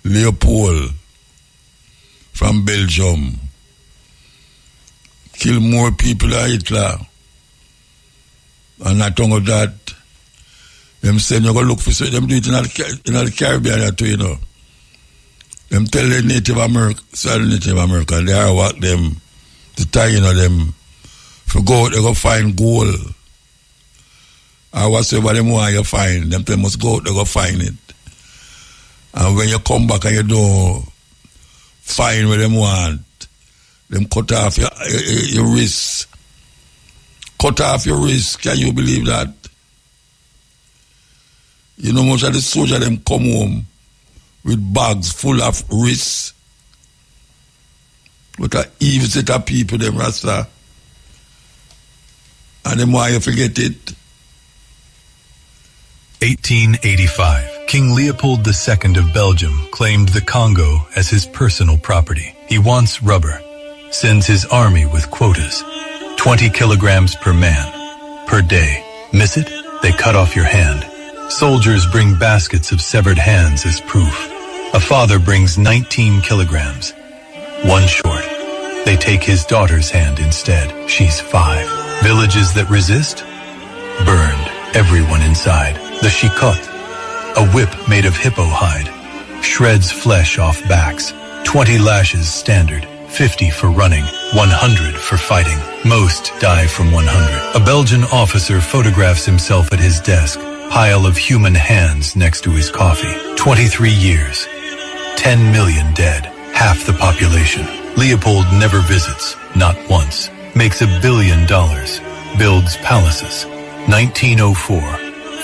Leopold from Belgium kill more people than Hitler. And not only that, them saying you go look for them do it in the Caribbean too, you know. Them tell the Native American, they are what them to tie, you know, them for go out, they go find gold. Or whatsoever them want you find, them must go out, they go find it. And when you come back and you don't find what them want, them cut off your wrist. Cut off your wrist. Can you believe that? You know, most of the soldiers them come home with bags full of wrists. What a evil set of people, them Rasta. And them why you forget it. 1885. King Leopold II of Belgium claimed the Congo as his personal property. He wants rubber. Sends his army with quotas. 20 kilograms per man, per day. Miss it? They cut off your hand. Soldiers bring baskets of severed hands as proof. A father brings 19 kilograms. One short. They take his daughter's hand instead. She's 5. Villages that resist? Burned. Everyone inside. The shikot. A whip made of hippo hide. Shreds flesh off backs. 20 lashes standard. 50 for running. 100 for fighting. Most die from 100. A Belgian officer photographs himself at his desk. Pile of human hands next to his coffee. 23 years. 10 million dead. Half the population. Leopold never visits. Not once. Makes $1 billion. Builds palaces. 1904.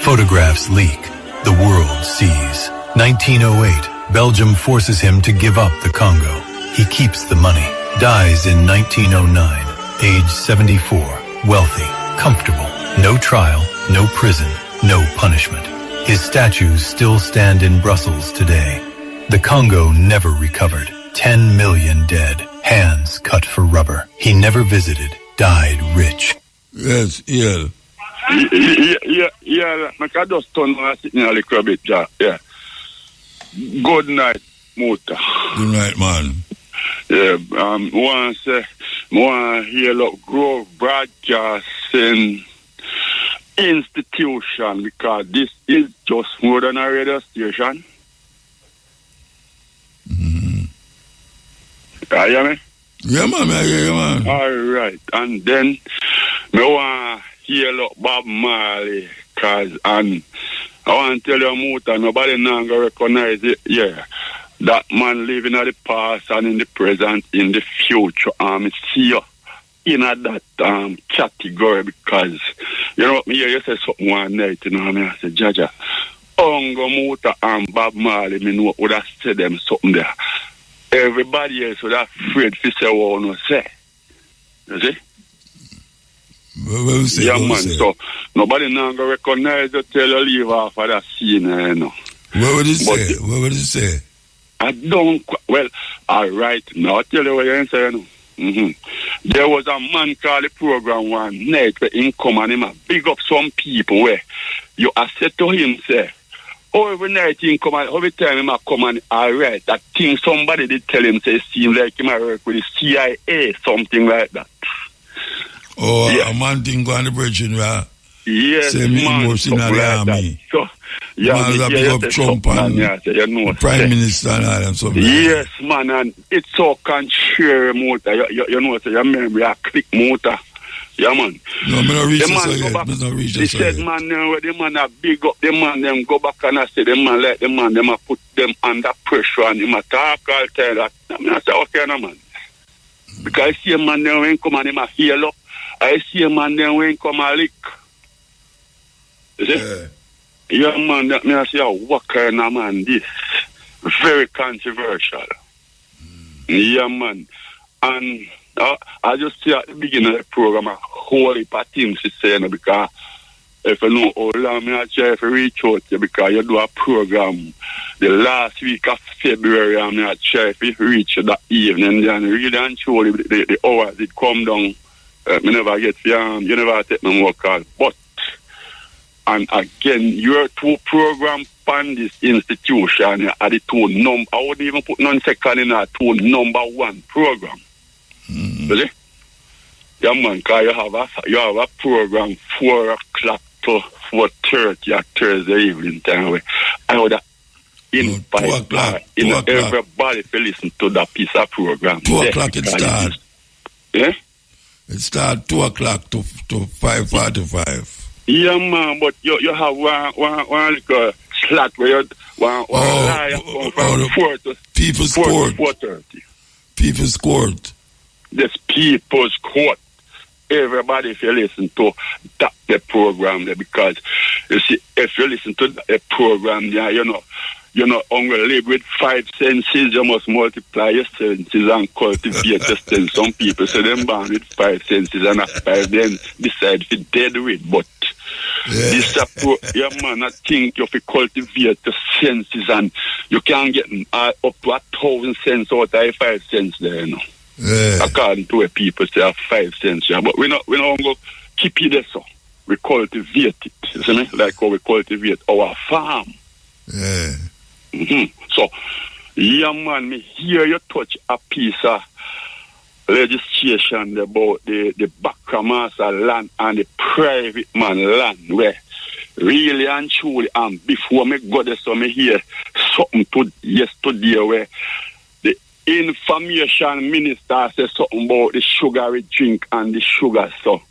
Photographs leak. The world sees. 1908. Belgium forces him to give up the Congo. He keeps the money. Dies in 1909. Age 74. Wealthy. Comfortable. No trial. No prison. No punishment. His statues still stand in Brussels today. The Congo never recovered. 10 million dead. Hands cut for rubber. He never visited. Died rich. Yes, yeah. Yeah, I just turn and sit in a little bit, yeah. Good night, Muta. Good night, man. Yeah, want to hear look Grove Broadcasting Institution, because this is just more than a radio station. Mm-hmm. You hear me? Yeah, man, I hear you, man. All right, and then me want to hear look Bob Marley, cause I want to tell you, Muta, nobody now gonna recognize it. Yeah, that man living in the past and in the present, in the future. See you in that category, because you know me hear you say something one night, you know me I say, Jaja, Ongo Muta and Bob Marley, me know would have said them something there. Everybody else would have afraid to say what no say. You see? What say, yeah, man. Say? So nobody now gonna recognize you till you leave off of that scene, you know. What would you say? What would you say? I don't. Well, all right. Now I'll tell you what you're saying. Mm-hmm. There was a man called the program one night where he come and him big up some people where you are said to him say, oh, every night he come and every time he come and all right, that thing somebody did tell him say it seems like he might work with the CIA, something like that. Oh, yeah. A man thing go on the bridge in where yes, say me most in the army. So yeah, man, big up Trump and Prime Minister and all them something. Yes, man, and it's so contrary, Motor. You know, so your memory a click, Motor. Yeah, man. No, me not reach this yet. Me not reach this yet. They said, man, where the man a big up, the man them go back and I say, the man like the man them a put them under pressure and him a talk all time that. I mean, I say, okay, no, man. Because I see a man them when come and him a heal up. I see a man them when come a lick. You see? Yeah, man, that me I say, what kind of man this? Very controversial. Yeah, man. And I just see at the beginning of the program a whole heap of things to say, because if you know how long I try to reach out to you, because you do a program the last week of February, and I try to reach you that evening, and really and truly the hours it come down, me never get you never take no more call. But and again, your two program on this institution are the two number. I wouldn't even put none second in that two number one program. Really? Yeah, man, because you have a program 4 o'clock to 4:30 at Thursday evening time. Where I would invite everybody to listen to that piece of program. 2 o'clock it starts. Yeah? It starts 2 o'clock to 5:45. Yeah, man, but you have one little slot where you one from 4 to People's 4 Court. To 4:30. People's Court. This People's Court. Everybody, if you listen to that the program there, because you see, if you listen to the program there, you know, you're not only live with 5 senses, you must multiply your senses and cultivate your senses. Some people say them born with 5 senses and at 5 then decide to dead with. But this your man, I think you have to cultivate the senses and you can get up to 1,000 cents out of 5 cents there, you know. According to what people say, have 5 cents. Yeah. But we don't go keep it there, so we cultivate it. You see me? Like how we cultivate our farm. Yeah. So, yeah, man, me hear you touch a piece of legislation about the Bakamasa land and the private man land where really and truly, and before me go there, so me hear something yesterday where the information minister said something about the sugary drink and the sugar, so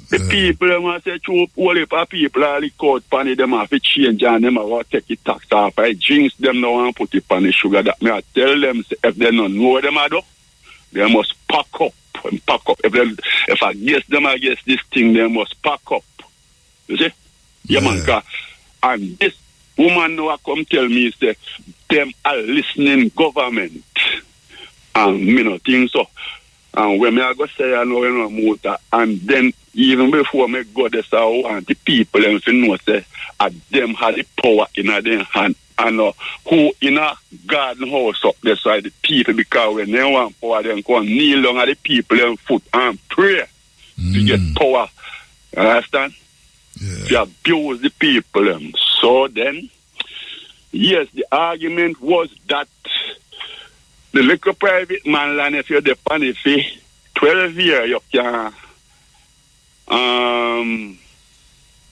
the people them say all the people are record pan them have to change and them have to take the tax off. I drinks them now and put it on the sugar. That me I tell them say, if they don't know them I do, they must pack up and pack up. If I guess them against this thing, they must pack up. You see? Yeah man, and this woman now come tell me say them are listening government. And me no think so. And when I go say I know no motor, and then even before me go there, so I want the people them to know say them had the power in their hand. And who in a garden house up there, so the people, because when they want power, they go kneel down at the people them foot and pray to get power. You understand? Yeah. To abuse the people them. So then, yes, the argument was that the little private man land, if you're the funny fee, 12 years, you can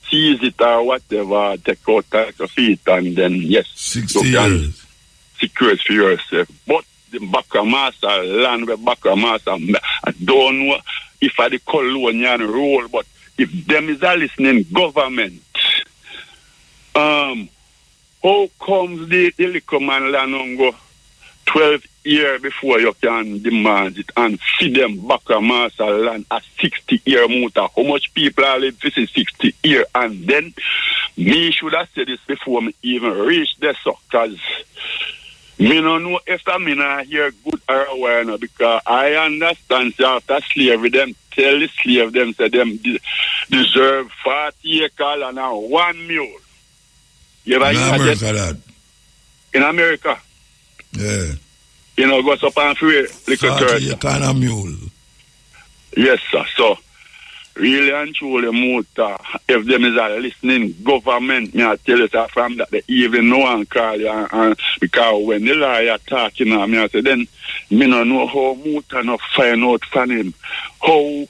seize it or whatever, take out tax of it, and then, yes, 60 years. Secure it for yourself. But the Bakamasa land where Bakamasa, I don't know if I the colonial role, but if them is a listening government, how comes the little man land on go 12 years before you can demand it and feed them Bakamasa land at 60-year motor? How much people are live for 60 years? And then me should have said this before me even reach there, so because me don't know if I not hear good or aware, because I understand so after slavery them tell the slave them say them deserve 40 acres and 1 mule. You ever hear that? In America? Yeah. You know, goes up and free little church. Kind of mule. Yes, sir. So, really and truly, Muta, if them is a listening government, me I tell you, sir, from that they even know and call you, and because when the lawyer talking, me I say, then me no know how Muta no find out from him how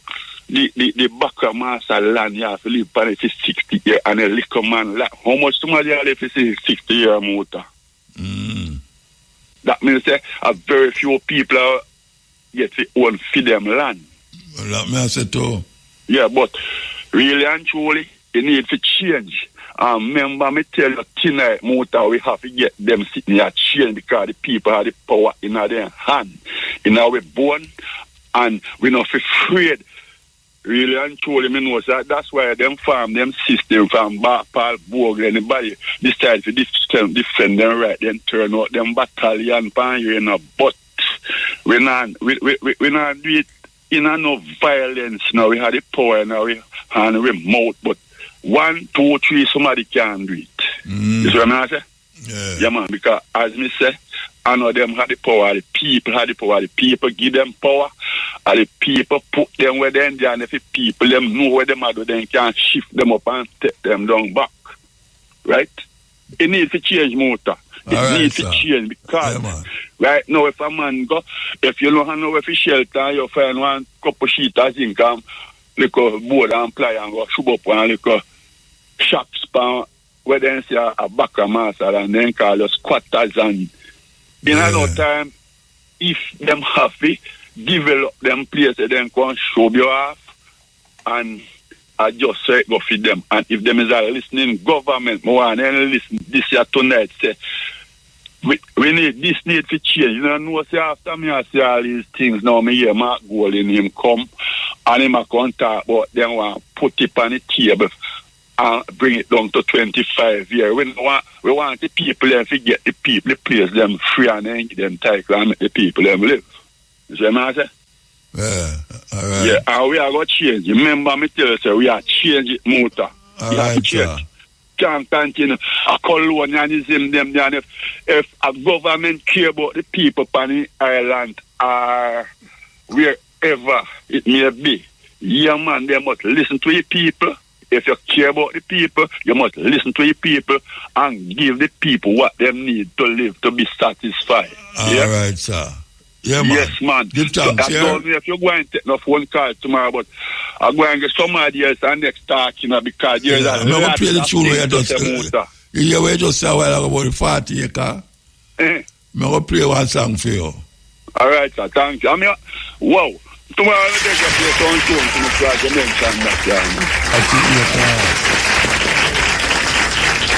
the Bakamasa land you have to live for 60 years and a little man, how much somebody live for 60 years, Muta? That means that a very few people get to own for them land. Well, that means it too. Yeah, but really and truly, you need to change. Remember, me tell you tonight, Muta, we have to get them sitting here change because the people have the power in their hand, in our bone, and we're not afraid. Really and truly, me know that that's why them farm, them system from Paul Bogle, anybody decide to defend them right, then turn out them battalion pan you know. But we not do it in no violence now. We have the power now, we hand we mouth, but 1, 2, 3 somebody can do it. You see what I say? Yeah, man, because as me say, I know them had the power, the people had the power, the people give them power, and the people put them where they are, and if the people them know where them are, then can shift them up and take them down back. Right? It needs to change, Muta. It needs to change because right now if a man go, if you don't have nowhere for shelter, you find one couple sheet of zinc and little board and ply and go shove up one little shops where they say a Bakamasa and then call you squatters, and in no time, if them have to develop them places, then go show you off and I just say go feed them. And if them is a listening government, more and listen this year tonight, say we need this need to change. You know, say after me I see all these things now, me hear Mark Gold in him come and him a come talk about them want put it on the table bring it down to 25 years. We want the people them to get the people, the place them free and then give them title and make the people them live. You see what I say? Yeah, all right. Yeah, and we are going to change. Remember me tell you, sir, we are changing Muta. All right, sir. Can't continue a colonialism them there. If a government care about the people on the island or wherever it may be, yeah man, they must listen to your people. If you care about the people, you must listen to your people and give the people what they need to live, to be satisfied. All right, sir. Yeah, man. Yes, man. Give thanks, so I told me if you're going to take no phone call tomorrow, but I'm going to get somebody else and next talk, you know, because there's a lot of play the tune where you just you hear where you just say a while ago about the 40 acre. I'm going to play one song for you. All right, sir. Thank you. I mean, wow. Tomorrow I'm going to play some tune to me so I can mention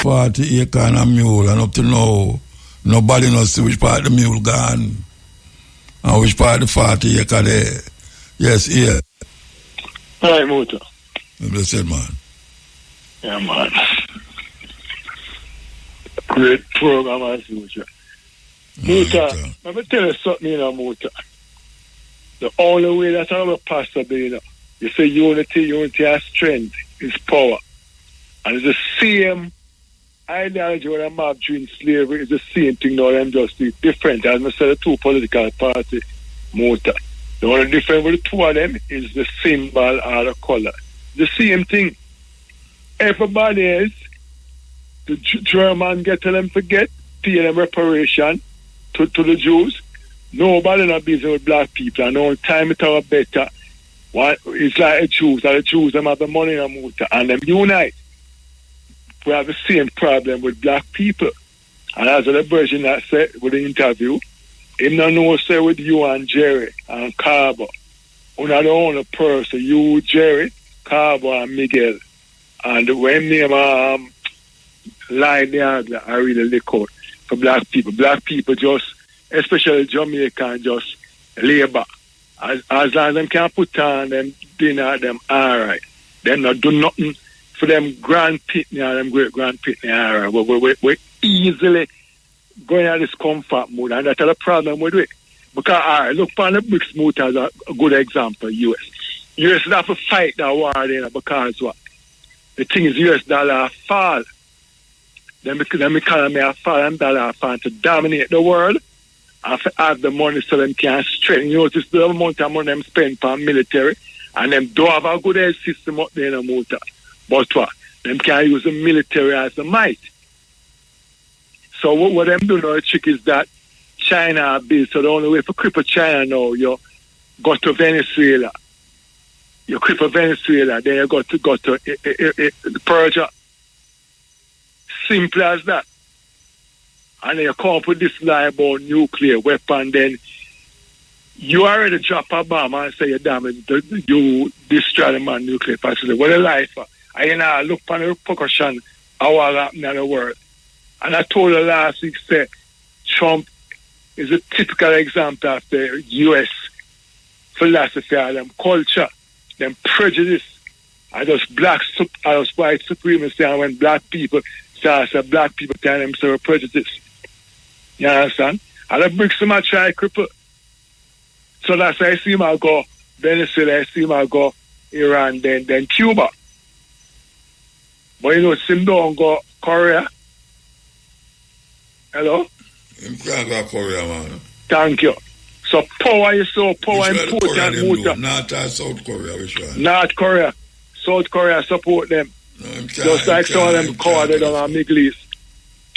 that. 40 acre and a mule, and up to now, nobody knows which part of the mule gone. And which part of the 40 acre there? Yes, here. All right, Muta. Blessed man. Yeah, man. Great program as usual. Muta, let me tell you something, you know, Muta. The only way that I'm a pastor, you know, you say unity and strength is power. And it's the same ideology when I'm up during slavery, it's the same thing now, I'm just different. As I said, the two political parties, Muta. The only difference with the two of them is the symbol or the color. The same thing. Everybody else, the German get them forget, pay them reparation to the Jews. Nobody not busy with black people, and all time it our better. It's like the Jews, them have the money in Muta, and them unite. We have the same problem with black people. And as the version that said with the interview, him not know say with you and Jerry and Carbo. You're not the only person, you, Jerry, Carbo and Miguel. And when name line there, I really look out for black people. Black people just, especially Jamaican, just labor. As long as them can put on them dinner, them alright. Them not do nothing for them grand pitney or them great grand pitney alright. We're easily going at this comfort mode, and that's the problem with it. Because alright, look on the BRICS mode as a good example, US. US have to fight that war there because what? The thing is US dollar fall. Them economy fall and dollar fall to dominate the world. And have the money so them can strengthen. You notice the amount of money them spend on military, and them don't have a good health system up there in the motor. But what? Them can use the military as a might. So what them do now, the trick is that China are built, so the only way for cripple China now, you go to Venezuela. You cripple Venezuela, then you go to Persia. Simple as that. And then you come up with this lie about nuclear weapon, then you already drop a bomb and say you damage, you destroy the man nuclear facility. What a life. I look on the repercussion of what happened in the world. And I told you last week, say, Trump is a typical example of the U.S. philosophy of them culture, them prejudice. I just white supremacy, and when black people say black people tell themselves prejudice. You understand? And the BRICS them try cripple. So that's why I see him go Venezuela, I see him go Iran, then Cuba. But you know, Sim don't go Korea. Hello? You can't go Korea, man. Thank you. So power is so power important. North or South Korea, which one? North Korea. South Korea support them. No, just like some of them coward on our Middle East.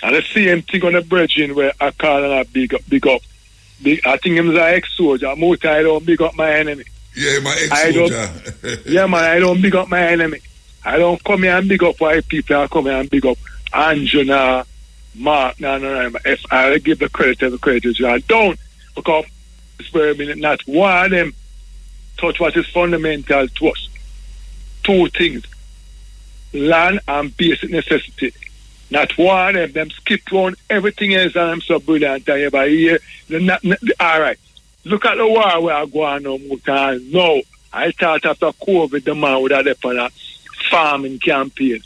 And the same thing on the bridging where I call and I big up. I think him is an ex-soldier. Most I don't big up my enemy. Yeah, my ex-soldier. Yeah, man, I don't big up my enemy. I don't come here and big up white people. I come here and big up Andrew, Mark. No. If I give the credit to the credit, I don't. Because it's very minute, not one of them touch what is fundamental to us. Two things. Land and basic necessity. Not one of them skip on everything else, and I'm so brilliant. By here, all right. Look at the war where I go on no. I thought after COVID, the man would have left on a farming campaign.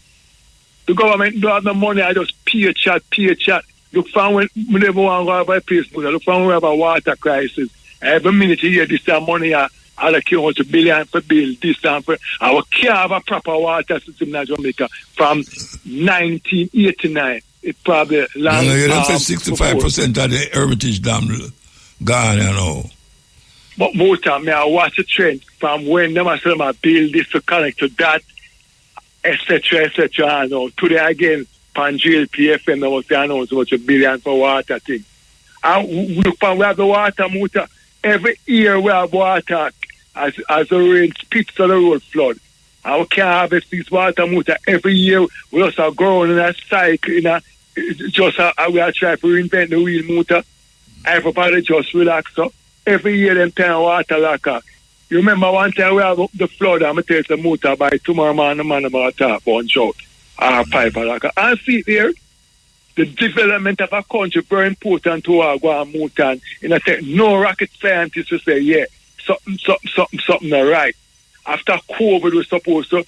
The government don't have the money, I just pay chat. Look for when we never want to go by place, look for when we have a water crisis. Every minute you hear this money allocate to billion for bill, this and for our can't have a proper water system in Jamaica from 1989. It probably long. You don't say 65% of the Heritage Dam gone, you know. But more time, I watch the trend from when them say them build this to connect to that, etc. You know. Today again, pan GLPFM, they was announced about $1 billion for water thing. And we look for we have the water motor. Every year we have water as the rain spits on the road flood. And we can't harvest this water motor. Every year we just are growing in a cycle, we are trying to reinvent the wheel motor. Everybody just relax up. Every year them turn water like that. You remember one time we have the flood and I tell the motor by tomorrow morning the man about top bunch out. Our pipe like that. And see there, the development of a country very important to our motor. And I say no rocket scientists will say, yeah, something are right. After COVID we're supposed to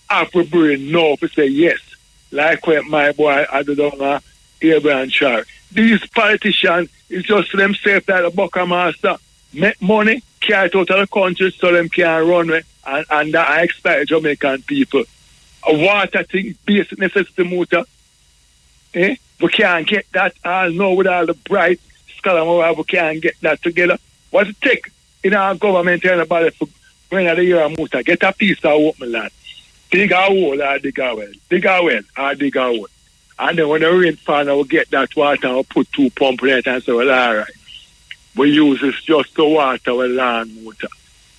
have a brain now to say yes. Like when my boy I do down Abraham Char. These politicians, it's just for themselves like the bucker master. Make money, carry it out of the country so them can run with, and I expect Jamaican people. A water thing, basic necessity motor. We can't get that all now with all the bright scholar, we can't get that together. What's it take in our government and about it for when the year of motor? Get a piece of open land. Dig a hole or dig a well. Dig a well or dig a hole. And then when the rain falls, we'll get that water and we'll put 2 pumps in it and say, well, all right. We use this just to water with lawn motor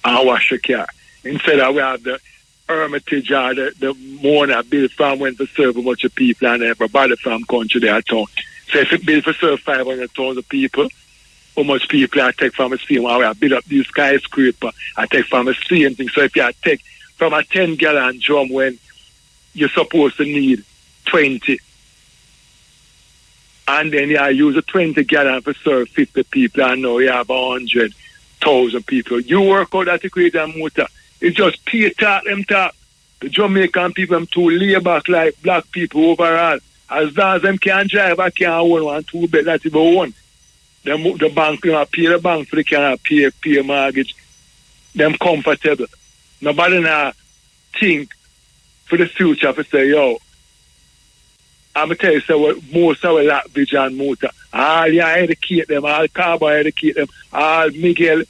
and wash the car. Instead of we have the Hermitage or the Mona built from when to serve a bunch of people and everybody from country there town. So if it built to serve 500,000 people, how much people I take from the same way I build up these skyscraper, I take from the same thing. So if you take from a 10-gallon drum when you're supposed to need 20, and then you use a 20 gallon to serve 50 people, and now you have 100,000 people. You work out that to create a motor. It's just pay talk them talk. The Jamaican people them too lay back like black people overall. As long as them can't drive, I can't own 1 2 bed that even one. The bank pay the bank for they can't pay mortgage. Them comfortable. Nobody now think for the future to say, yo, I'm going to tell you, so most of the lack vision motor. All you educate them, all Carbo educate them, all Miguel,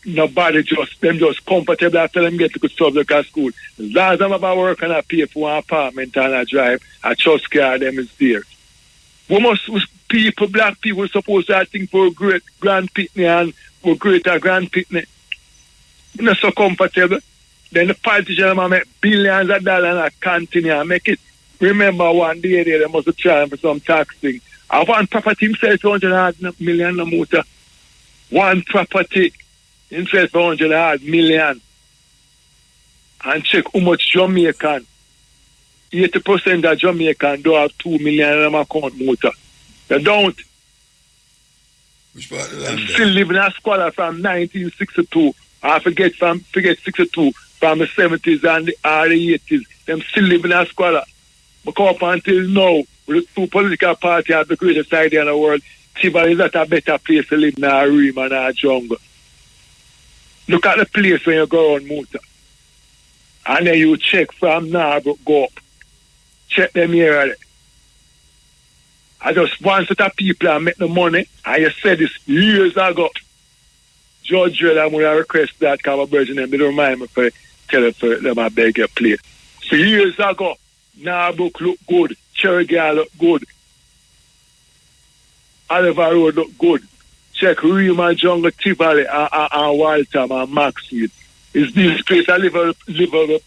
nobody them just comfortable after them get to good subject at school. As long as I'm about work and I pay for one apartment and I drive, I trust car them is there. People, black people, supposed to think for a great grand-pitney and for greater grand-pitney. Not so comfortable. Then the politicians make billions of dollars and I continue and make it. Remember one day they must have tried for some tax thing. I one property himself for 100 million no motor. One property himself for 100 million. And check how much Jamaican. 80% of Jamaican don't have 2 million in them account motor. They don't. Which part of the land? Still living in a squalor from 1962. I forget 62 from the 70s and the early 80s. Them still living in a squalor. Because up until now, with the 2 political parties have the greatest idea in the world, Tivoli is not a better place to live in a room and a jungle. Look at the place when you go on motor. And then you check from Narbrook, go up. Check them here. I just one set of people that make the money, and you said this years ago. Judge Drell, I'm going to request that cover version and they don't remind me for tell them I beg your play. So years ago, Narbrook look good, Cherrygal look good, Oliver Road look good. Check Rima Jungle, Tivoli, and Waltham and Maxfield. Is this place I live a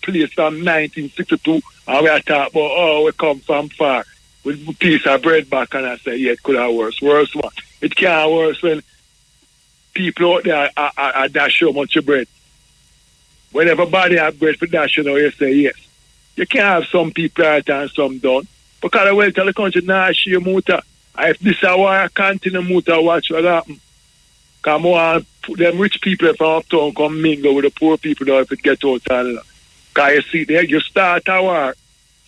place from 1962 and we are talking about, we come from far with a piece of bread back and I say, yeah, it could have worse. Worse one. It can't worse when people out there are dash so much bread. When everybody have bread for dash, you say yes. You can't have some people right and some done. Because I went to the country, now share motor. And if this is why I continue motor, watch what happen. Come on, them rich people from uptown come mingle with the poor people now if it get out. Because you see there, you start a war.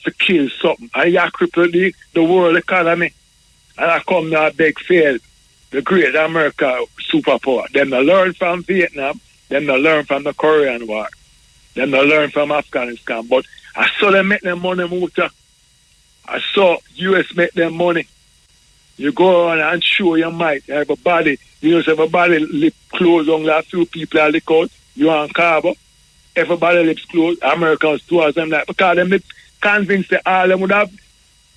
to kill something. And you cripple the world economy. And I come now beg fail. The great America superpower. Them to learn from Vietnam. Them to learn from the Korean War. Them to learn from Afghanistan. But I saw them make them money, Muta. I saw US make them money. You go on and show your might. Everybody, everybody lip closed only a few people are lick out. You on Cabo. Everybody lips closed. Americans towards them like because them convinced that all them would have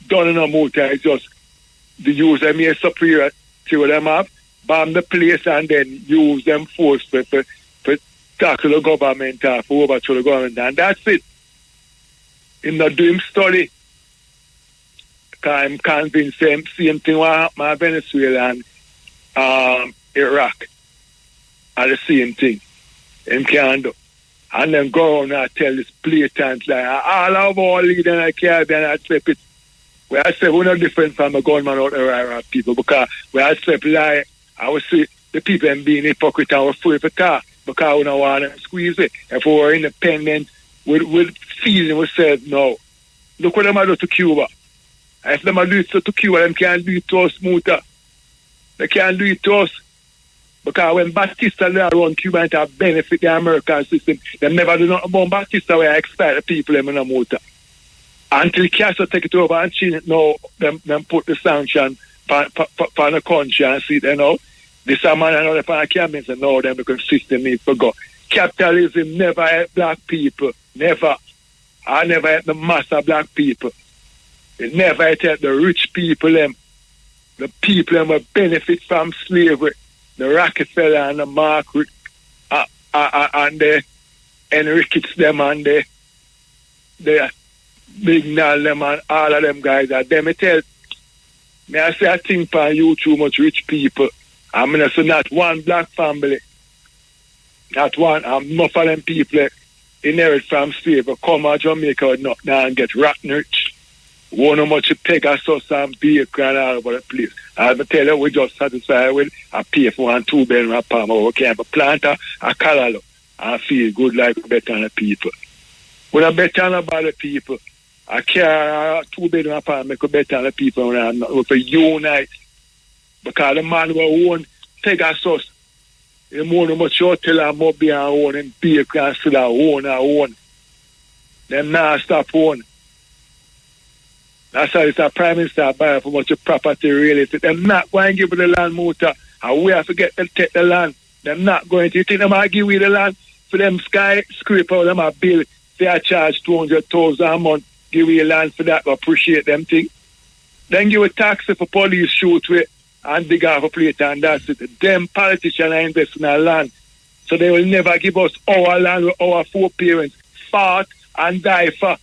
done in a motor. It's just the use them here superior to what them have, bomb the place and then use them force for talk to the government or for over to the government. And that's it. In the doing study. I'm convinced same thing what happened in Venezuela and Iraq are the same thing. Them can't do. And then go on and tell this blatant lie. All of our leaders in the Caribbean accept it. We accept we're not different from the gunman out there Iraq people because we accept lie. I would say the people and being hypocrite and we're free for talk because we don't want to squeeze it. If we were independent, we'd feeling we said no. Look what they do to Cuba. And if they do it to Cuba, they can't do it to us, Muta. They can't do it to us. Because when Batista run Cuba and to benefit the American system, they never do nothing about Batista where I expect the people in the motor. Until Castro take it over and change it now, them put the sanction for the country and see it, This a man and other cabinet and now them because system needs to go. Capitalism never help black people. Never. I never help the mass of black people. It never help the rich people them. The people them will benefit from slavery. The Rockefeller and the Margaret and the Enriquez them and the Big Nal them and all of them guys are them. I tell me I say I think for you too much rich people. I mean I say not one black family. Not one. Enough of them people inherit from slavery come out Jamaica or not now and get rotten rich. Won't know much Pegasus and Baker and all over the place. I tell you, we just satisfied with a pay for 1 2 bedroom apartment. We can have a planter, a color, and feel good like better than the people. We're not better than the people. I care a 2 bedroom apartment make better than the people when we unite. Because the man will own Pegasus. He won't much hotel and Moby and own and Baker and still own. Them now stop own. That's why it's a prime minister buying for much property really. They're not going to give the land motor. And we have to get to take the land. They're not going to. You think they might give you the land for them skyscraper, them a bill. They are charged 200,000 a month. Give you land for that, appreciate them thing. Then give a tax for police shoot with and dig off a plate and that's it. Them politicians are investing in our land. So they will never give us our land with our foreparents fought and die for.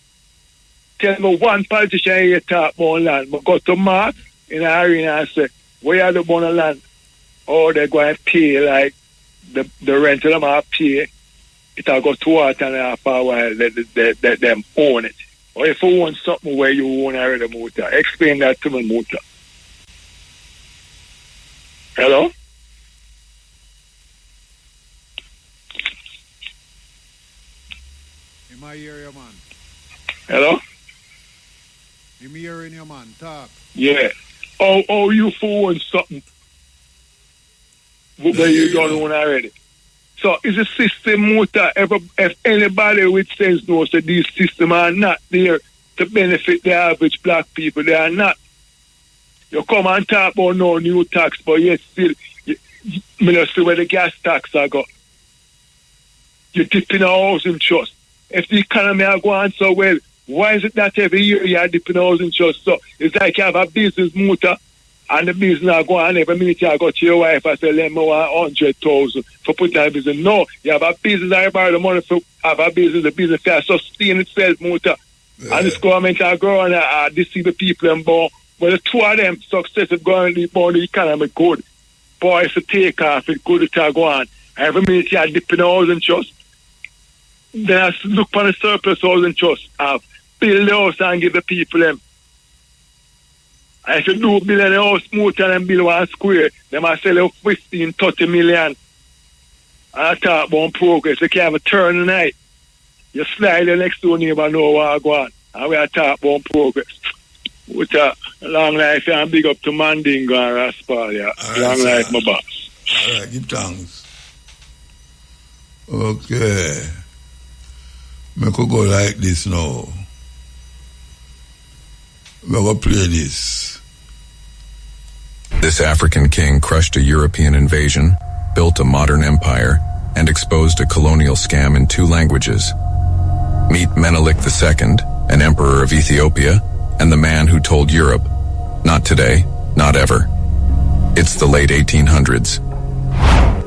Tell me one politician here talk about land. But go to Mark in the arena and say, where are the bone of land? Oh, they're going to pay like the rent of them are pay. It'll go to water and a half a while let them own it. Or if you want something where you own already, Muta, explain that to me, Muta. Hello? In my area, man. Hello? In my area, your man. Talk. Yeah. Oh, you for own something where you don't own already. So is a system, Muta, if anybody with sense knows that these systems are not there to benefit the average black people, they are not. You come and talk about no new tax, but yet still, you don't see where the gas tax are go. You dip in a housing trust. If the economy are going so well, why is it that every year you are dipping a housing trust? So it's like you have a business, Muta, and the business are going, and every minute you go to your wife and say, let me 100,000 for putting that business. No, you have a business, I borrow the money for have a business, the business can sustain itself, Muta. Yeah. And this government are growing and deceive the people and born. But the two of them successive government born the economy good. Boys to take off, it's good to go on. Every minute you are dipping a housing trust. Then I look for the surplus housing trust, build the house and give the people them. And if you do build a house smoother than build 1 square, they might sell you 15, 30 million. And I talk about progress. You can't have a turn the night. You slide the next door neighbor know what I go on. And we are talking about progress. With a long life and big up to Mandingo and Raspalia. Long life, my boss. All right, give thanks. Okay. I could go like this now. We're going to play this. This African king crushed a European invasion, built a modern empire, and exposed a colonial scam in 2 languages. Meet Menelik II, an emperor of Ethiopia, and the man who told Europe, not today, not ever. It's the late 1800s.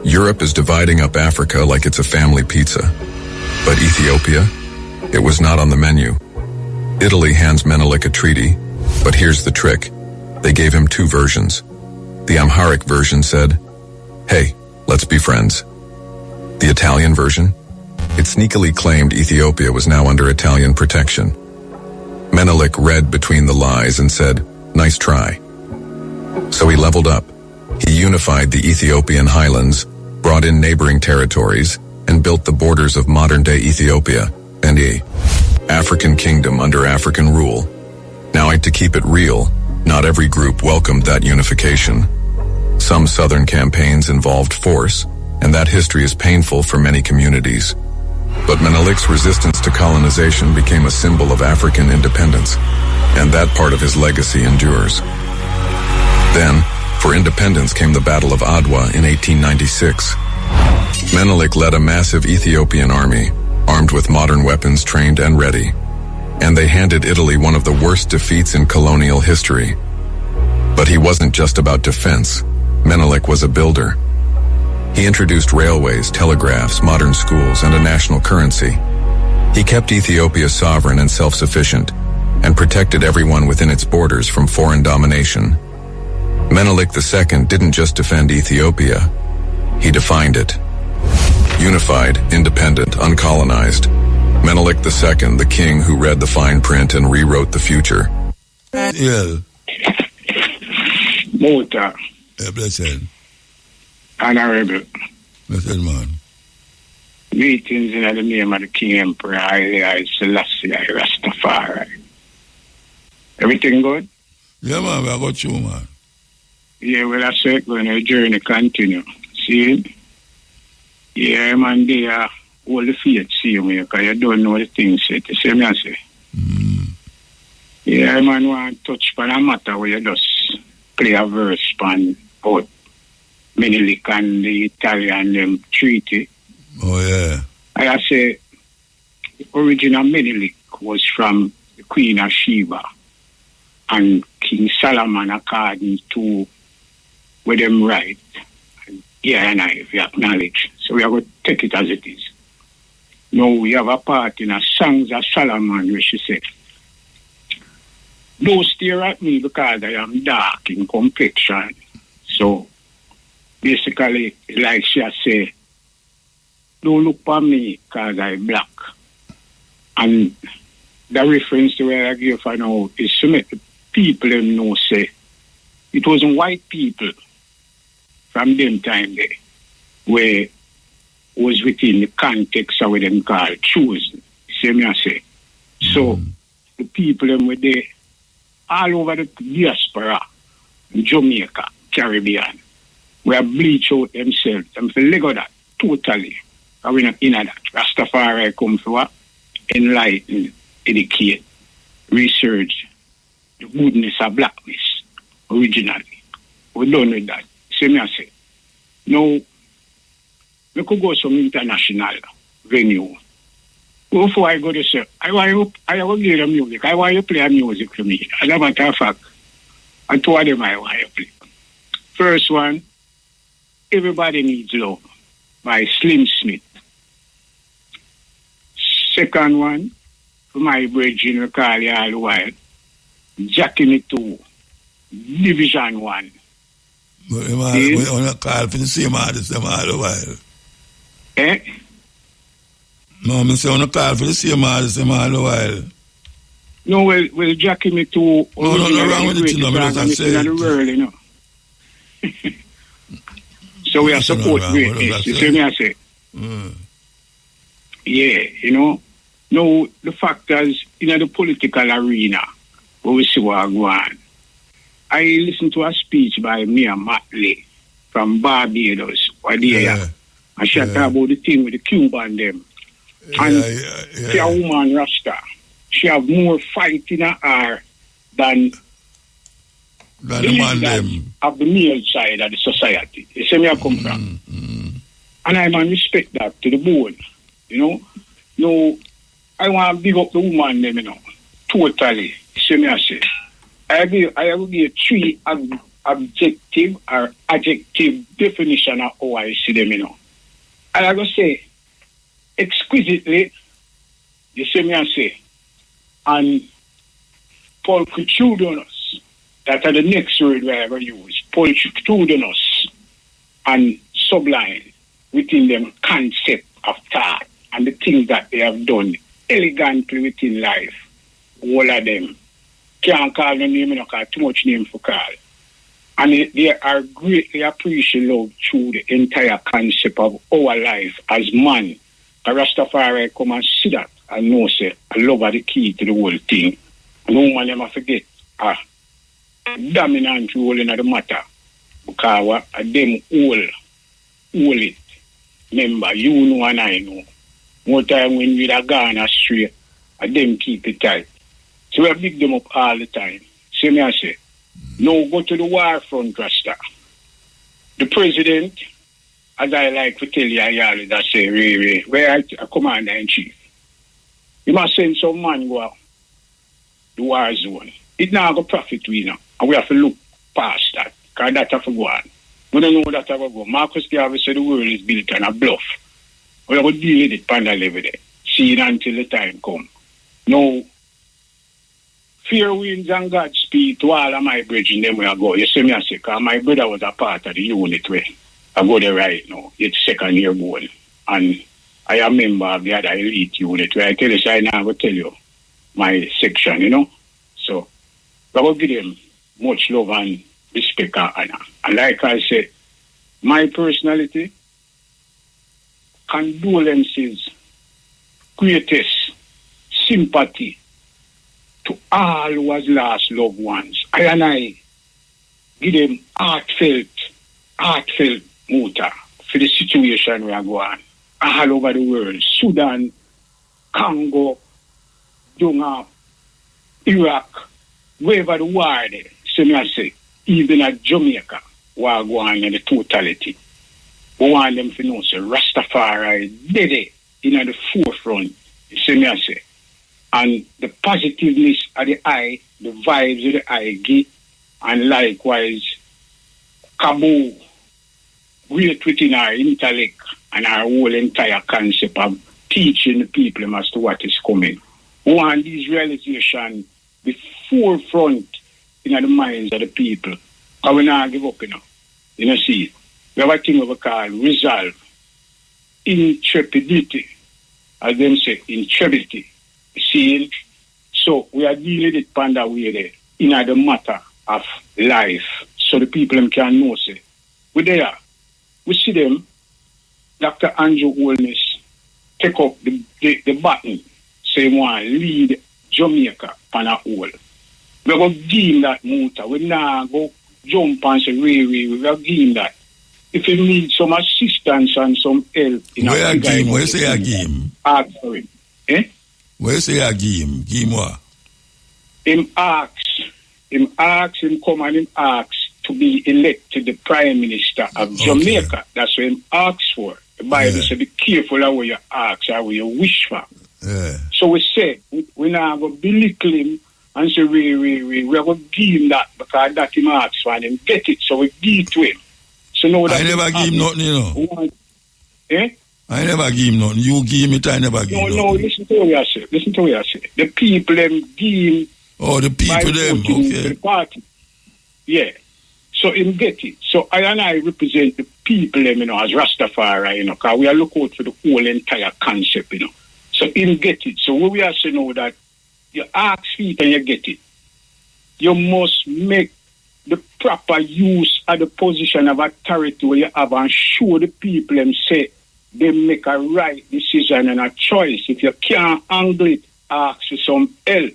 Europe is dividing up Africa like it's a family pizza. But Ethiopia? It was not on the menu. Italy hands Menelik a treaty, but here's the trick. They gave him 2 versions. The Amharic version said, "Hey, let's be friends." The Italian version? It sneakily claimed Ethiopia was now under Italian protection. Menelik read between the lies and said, "Nice try." So he leveled up. He unified the Ethiopian highlands, brought in neighboring territories, and built the borders of modern-day Ethiopia, and a African kingdom under African rule. Now, to keep it real, not every group welcomed that unification. Some southern campaigns involved force, and that history is painful for many communities. But Menelik's resistance to colonization became a symbol of African independence, and that part of his legacy endures. Then, for independence came the Battle of Adwa in 1896. Menelik led a massive Ethiopian army, armed with modern weapons, trained and ready. And they handed Italy one of the worst defeats in colonial history. But he wasn't just about defense. Menelik was a builder. He introduced railways, telegraphs, modern schools, and a national currency. He kept Ethiopia sovereign and self-sufficient, and protected everyone within its borders from foreign domination. Menelik II didn't just defend Ethiopia, he defined it. Unified, independent, uncolonized. Menelik II, the king who read the fine print and rewrote the future. Yeah. Muta. Yeah, blessed. Honorable. Blessed man. Greetings in the name of the King Emperor, I Selassie, Rastafari. Everything good? Yeah, man, I got you, man. Yeah, well, I said when the journey continue. See? Yeah, man, they are all the faith, see me, because you don't know the things yet. You see me, I say? Yeah, man, want to touch upon a matter where you just play a verse upon both Menelik and the Italian treaty. Oh, yeah. I say, the original Menelik was from the Queen of Sheba and King Solomon, according to where them right. Yeah, and I acknowledge. So we are going to take it as it is. Now we have a part in a Songs of Solomon where she said, "Don't stare at me because I am dark in complexion." So basically, like she has said, don't look at me because I'm black. And the reference to where I give for now is to make the people them know, say, it wasn't white people from them time there where was within the context of what them call chosen. See me I say. So the people them were there all over the diaspora, Jamaica, Caribbean, where bleach out themselves and for Lego that totally. And we're not in that. Rastafari come for what? Enlighten, educate, research the goodness of blackness originally. We're done with that. See me I say. Now, we could go some international venue. Before I go to say, I want to give them music. I want you to play music for me. As a matter of fact, and two of them I want you to play. First one, Everybody Needs Love by Slim Smith. Second one, for my brethren, we call you all the while, Jackie Me Too, Division 1. But you want to call for the same artist all the while. Eh? No, I say I want to call for the same artist all the while. No, well, Jackie Me Too. No, wrong with it, no, I say in the world, you know. So we are support greatness. You see me, I say? Yeah, you know. Now, the fact is, in the political arena, where we see what go on, I listened to a speech by Mia Matley from Barbados, and she talked about the thing with the Cuban them. And she a woman Rasta. She have more fight in her than the man them of the male side of the society. You see me I come from. And I man respect that to the bone. You know? No, I want to big up the woman them, you know. Totally. You see me I say. I will give 3 objective or adjective definition of how I see them, you know. And I go say exquisitely, you see me I say, and pulchritudinous. That are the next word we ever use. Pulchritudinous and sublime within them concept of thought and the things that they have done elegantly within life. All of them. Can't call them name, no call too much name for call. And they are greatly appreciated through the entire concept of our life as man. A Rastafari come and see that and know say love are the key to the whole thing. And no one ever forget a dominant role in the matter. Because them all it. Remember, you know and I know. More time when we are gone astray, them keep it tight. So we big them up all the time. See me I say, no go to the war front, Rasta. The president, as I like to tell you, I say, Ray, where a commander-in-chief. You must send some man go out the war zone. It now go profit we now. And we have to look past that. Because that have to go on. We don't know that have to go. Marcus Garvey said the world is built on a bluff. We have to deal with it on the level there. See it until the time come. No. Fear winds and Godspeed to all of my brethren them where I go. You see me I say, because my brother was a part of the unit where I go there right now. It's second year born. And I am a member of the other elite unit where I tell you, so I now will tell you my section, you know. So I will give them much love and respect and honor. And like I said, my personality, condolences, greatest sympathy to all who has lost loved ones. I give them heartfelt muta for the situation we are going all over the world. Sudan, Congo, Dunga, Iraq, wherever the war there. So me I say, even at Jamaica, we are going in the totality. We want them to know, say, Rastafari, dead in the forefront. So me I say, and the positiveness of the eye, the vibes of the eye give, and likewise, Cabo, great within our intellect and our whole entire concept of teaching the people as to what is coming. We want these realizations the forefront in the minds of the people. Because we not give up, you know. You know, see, we have a thing we call resolve, intrepidity, as them say, intrepidity. See, so we are dealing with it on that way there, in the matter of life, so the people can know, say, we there, we see them, Dr. Andrew Holness take up the button, say, want to lead Jamaica on a whole. We go give him that motor, we now go jump and say, we will give him that. If he needs some assistance and some help, where you say I give him? Ask for him. Eh? Where say I give him? Give him what? Him come and him asks to be elected the Prime Minister of Jamaica. That's what him asks for. The Bible says, be careful of what you ask or what you wish for. Yeah. So we say, we now go belittle him and say, we are going to give him that because that him asks for and him get it. So we give it to him. So now that I never give him nothing, you know. Eh? I never give him nothing. You give me it, I never give him nothing. No, listen to what I say. The people them give him. Oh, the people them, okay. The party. Yeah. So him get it. So I represent the people them, you know, as Rastafari, you know, because we are looking out for the whole entire concept, you know. So him get it. So what we are saying now that you ask feet and you get it. You must make the proper use of the position of authority where you have and show the people them say them make a right decision and a choice. If you can't handle it, ask for some help.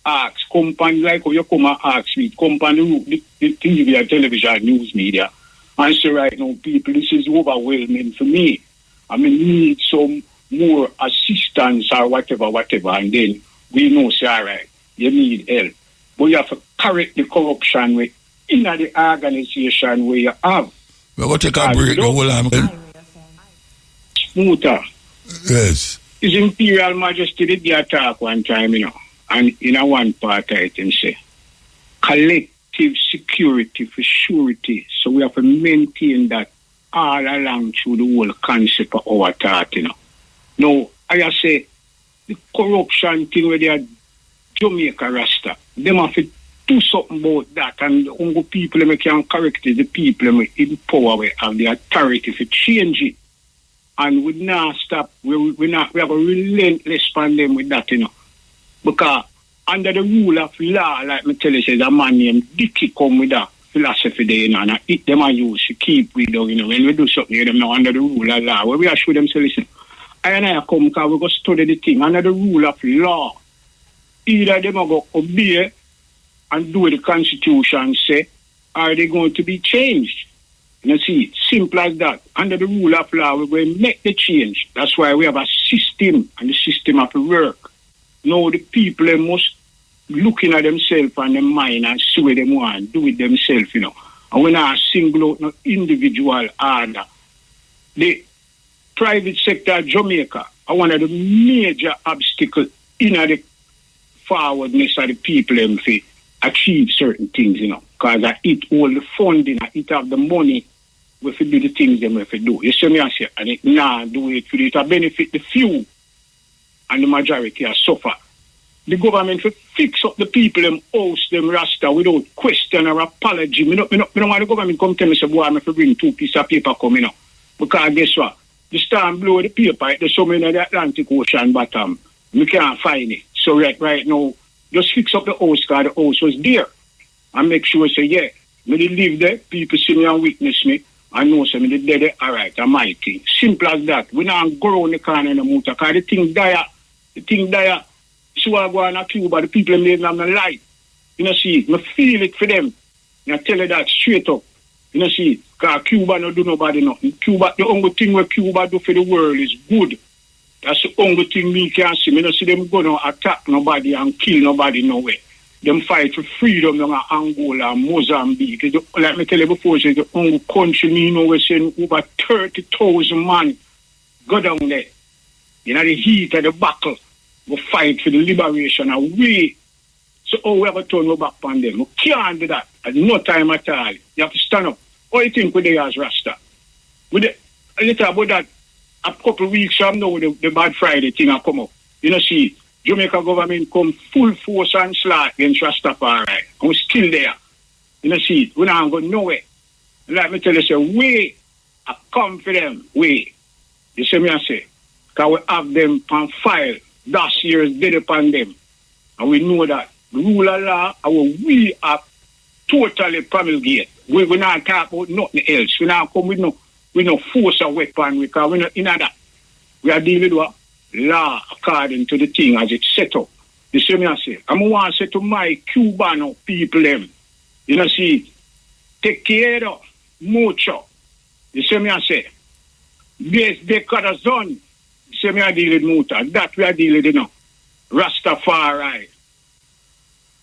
Ask, company like how you come and ask me, company the TV and television news media. And say right now, people, this is overwhelming for me. I mean, need some more assistance or whatever, and then we know, say, all right, you need help. But you have to correct the corruption in the organization where you have. We're going to take a break, the whole time. Muta. Yes. His Imperial Majesty did the attack one time, and in a one part item say, collective security for surety. So we have to maintain that all along through the whole concept of our thought, Now, I say, the corruption thing where they are Jamaica Rasta, them have to do something about that, and the only people that can correct it, the people in power have the authority to change it. And we not stop, we have a relentless on them with that, Because under the rule of law, like me tell you, says a man named Dicky come with that philosophy there, and it them are used to keep with them, when we do something, them now under the rule of law, where we assure them, say, listen, I come because we go study the thing under the rule of law. Either them are going to obey and do what the Constitution say, or they going to be changed. You see, simple as that. Under the rule of law, we're going to make the change. That's why we have a system, and the system have to work. Now the people they must looking at themselves and their mind and see what they want, do it themselves, And we're not single out no individual order. The private sector of Jamaica are one of the major obstacles in the forwardness of the people to achieve certain things, because it all the funding, it have the money we do the things them we do. You see me I say, and it do it for it to benefit the few and the majority are suffer. The government will fix up the people them house them Rasta without question or apology. Me don't want the government come tell me say boy I have to bring 2 pieces of paper coming up. Because guess what? The storm blow the paper, there's so many in the Atlantic Ocean bottom. We can't find it. So right now, just fix up the house because the house was there. And make sure say, yeah, me they live there, people see me and witness me, and know say me they dead there, all right, I'm mighty. Simple as that. We not go around the corner no more, because the thing dire, so I go on Cuba, the people made them life. See, me feel it for them. I tell you that straight up. See, because Cuba no do nobody nothing. Cuba, the only thing what Cuba do for the world is good. That's the only thing me can see. Me don't see them go to attack nobody and kill nobody nowhere. Them fight for freedom in Angola and Mozambique. Like me tell you before, it's the only country me know we're saying over 30,000 men go down there. The heat of the battle, we fight for the liberation and we. So we have to turn our back on them. We can't do that at no time at all. You have to stand up. What do you think with the as Rasta? A little about that. A couple of weeks from now, the Bad Friday thing will come up. See, Jamaica government come full force and slaughter against Rastafari. And we're still there. See, we're not going nowhere. Like me tell you, say, we are come for them. We. You see me I say? Because we have them on file. Last year is dead upon them. And we know that. The rule of law, we are totally promulgate. We will not talk about nothing else. We not come with no force or weapon because we're not in that. We are dealing with law according to the thing as it's set up. You see me I say? I want to say to my Cuban people them, see, take care of mucho. You see me I say? Yes, they corazon. You see me I deal with muta. That we are dealing with Rastafari.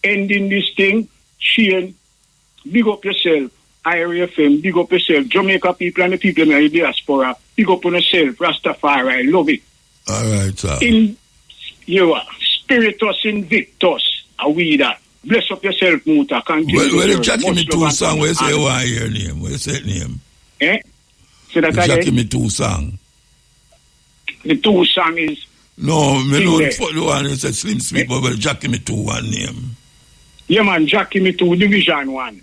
Ending this thing, Shane, big up yourself. IRFM, big up yourself. Jamaica people and the people in the diaspora, big up on yourself. Rastafari, love it. All right, sir. You are Spiritus Invictus, are we that? Bless up yourself, Muta. Well, if Jackie me 2 song, where you say why your name? Where you say name? Say that again? Jackie me 2 song. The 2 song is... No, me know for the one who said Slim Sweet, but Jackie me 2 one name. Yeah, man, Jackie me 2, Division 1.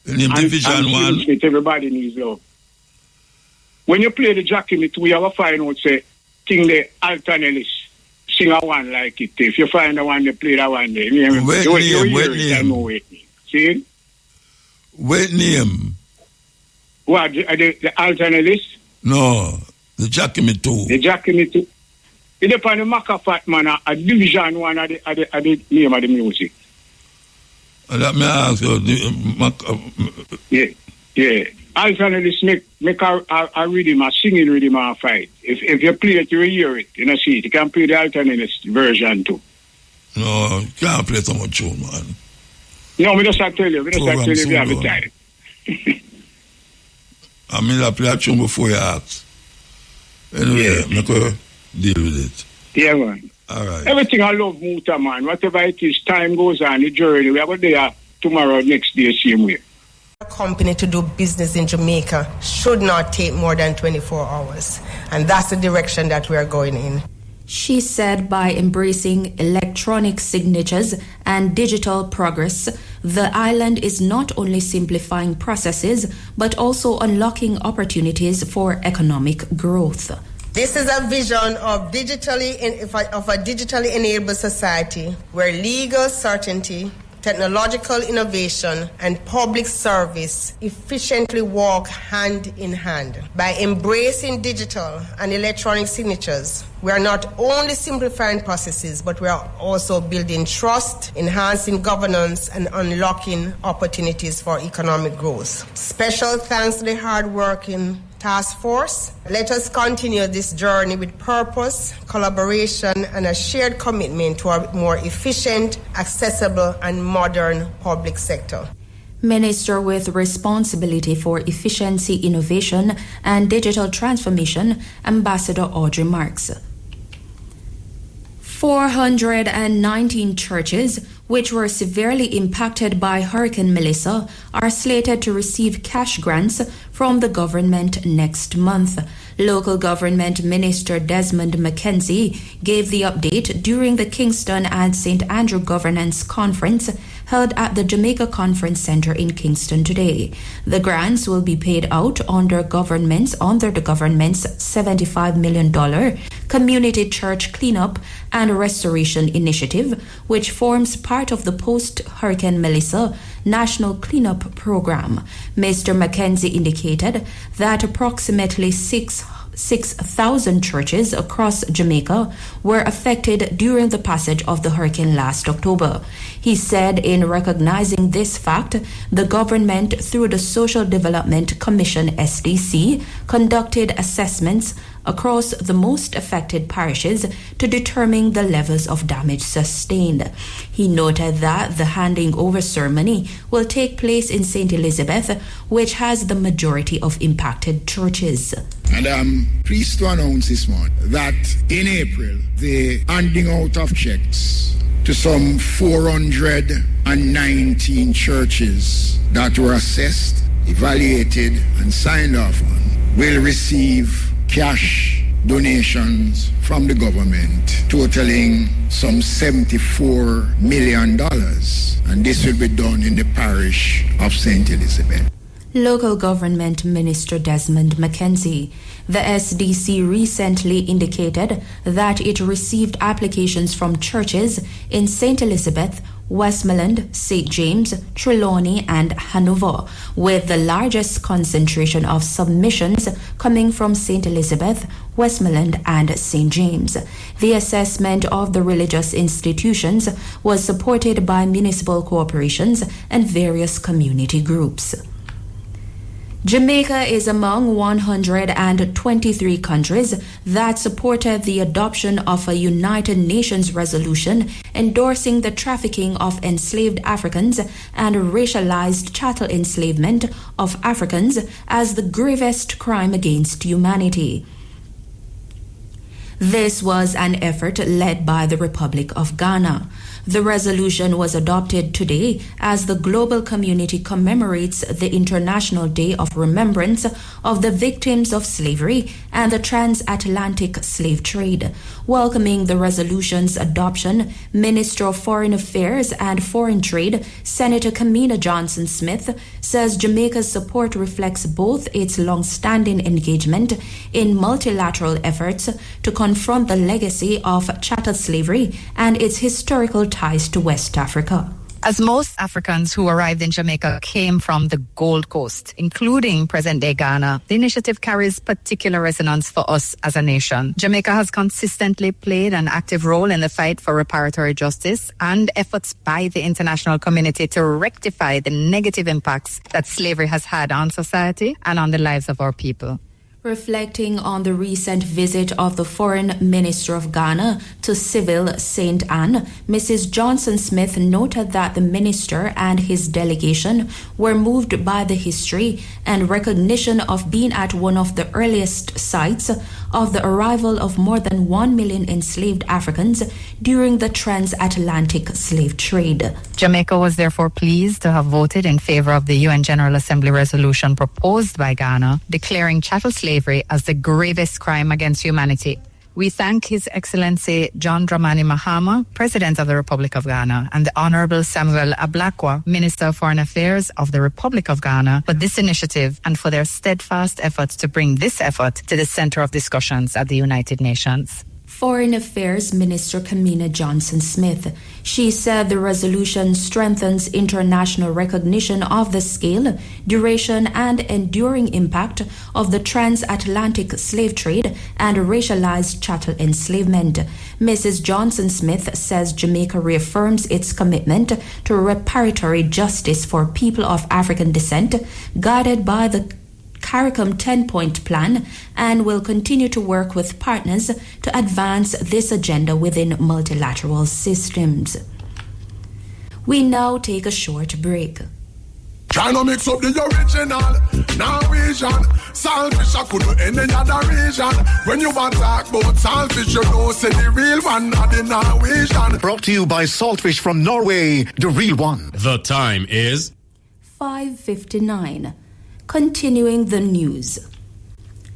The name Division 1? Smith, everybody needs love. When you play the Jackie me 2, you have a find out, say, thing the alternate sing a one like it. If you find the one, they play that one there. What name? See? What name? What, the alternate list? No, the Jackime 2. The Jackime 2. It depends on the Macafat, man, a division one of the name of the music. Let me ask you, Yeah. Alternately, make a rhythm, a singing rhythm, and fight. If you play it, you hear it. You know, see it. You can play the alternate version too. No, you can't play so much tune, man. No, we just tell you. We just tell you if you have the time. I mean, I play a tune before you ask. Anyway, I'm going to deal with it. Yeah, man. All right. Everything I love Muta, man. Whatever it is, time goes on, the journey. We are there tomorrow, next day, same way. A company to do business in Jamaica should not take more than 24 hours. And that's the direction that we are going in. She said by embracing electronic signatures and digital progress, the island is not only simplifying processes, but also unlocking opportunities for economic growth. This is a vision of a digitally enabled society where legal certainty, technological innovation, and public service efficiently walk hand in hand. By embracing digital and electronic signatures, we are not only simplifying processes, but we are also building trust, enhancing governance, and unlocking opportunities for economic growth. Special thanks to the hard-working task force. Let us continue this journey with purpose, collaboration, and a shared commitment to a more efficient, accessible, and modern public sector. Minister with responsibility for efficiency, innovation, and digital transformation, Ambassador Audrey Marks. 419 churches, which were severely impacted by Hurricane Melissa, are slated to receive cash grants from the government next month. Local Government Minister Desmond McKenzie gave the update during the Kingston and St. Andrew Governance Conference held at the Jamaica Conference Center in Kingston today. The grants will be paid out under the government's $75 million Community Church Cleanup and Restoration Initiative, which forms part of the post-Hurricane Melissa National Cleanup Program. Mr. McKenzie indicated that approximately 6,000 churches across Jamaica were affected during the passage of the hurricane last October. He said in recognizing this fact, the government, through the Social Development Commission SDC, conducted assessments across the most affected parishes to determine the levels of damage sustained. He noted that the handing over ceremony will take place in St. Elizabeth, which has the majority of impacted churches. And I'm pleased to announce this morning that in April, the handing out of checks to some 419 churches that were assessed, evaluated, and signed off on will receive cash donations from the government totaling some $74 million. And this will be done in the parish of St. Elizabeth. Local Government Minister Desmond McKenzie. The SDC recently indicated that it received applications from churches in St. Elizabeth, Westmoreland, St. James, Trelawney, and Hanover, with the largest concentration of submissions coming from St. Elizabeth, Westmoreland, and St. James. The assessment of the religious institutions was supported by municipal corporations and various community groups. Jamaica is among 123 countries that supported the adoption of a United Nations resolution endorsing the trafficking of enslaved Africans and racialized chattel enslavement of Africans as the gravest crime against humanity. This was an effort led by the Republic of Ghana. The resolution was adopted today as the global community commemorates the International Day of Remembrance of the Victims of Slavery and the Transatlantic Slave Trade. Welcoming the resolution's adoption, Minister of Foreign Affairs and Foreign Trade, Senator Kamina Johnson-Smith, says Jamaica's support reflects both its long-standing engagement in multilateral efforts to confront the legacy of chattel slavery and its historical ties to West Africa. As most Africans who arrived in Jamaica came from the Gold Coast, including present-day Ghana, the initiative carries particular resonance for us as a nation. Jamaica has consistently played an active role in the fight for reparatory justice and efforts by the international community to rectify the negative impacts that slavery has had on society and on the lives of our people. Reflecting on the recent visit of the Foreign Minister of Ghana to Civil St. Anne, Mrs. Johnson-Smith noted that the minister and his delegation were moved by the history and recognition of being at one of the earliest sites of the arrival of more than 1 million enslaved Africans during the transatlantic slave trade. Jamaica was therefore pleased to have voted in favor of the UN General Assembly resolution proposed by Ghana, declaring chattel slavery as the gravest crime against humanity. We thank His Excellency John Dramani Mahama, President of the Republic of Ghana, and the Honorable Samuel Ablakwa, Minister of Foreign Affairs of the Republic of Ghana, for this initiative and for their steadfast efforts to bring this effort to the center of discussions at the United Nations. Foreign Affairs Minister Kamina Johnson-Smith. She said the resolution strengthens international recognition of the scale, duration, and enduring impact of the transatlantic slave trade and racialized chattel enslavement. Mrs. Johnson-Smith says Jamaica reaffirms its commitment to reparatory justice for people of African descent, guided by the CARICOM 10-point plan, and will continue to work with partners to advance this agenda within multilateral systems. We now take a short break. Trying to mix up the original Norwegian saltfish, I couldn't any other region. When you want to talk about saltfish, you know say the real one, not the Norwegian. Brought to you by Saltfish from Norway, the real one. The time is 5:59. Continuing the news.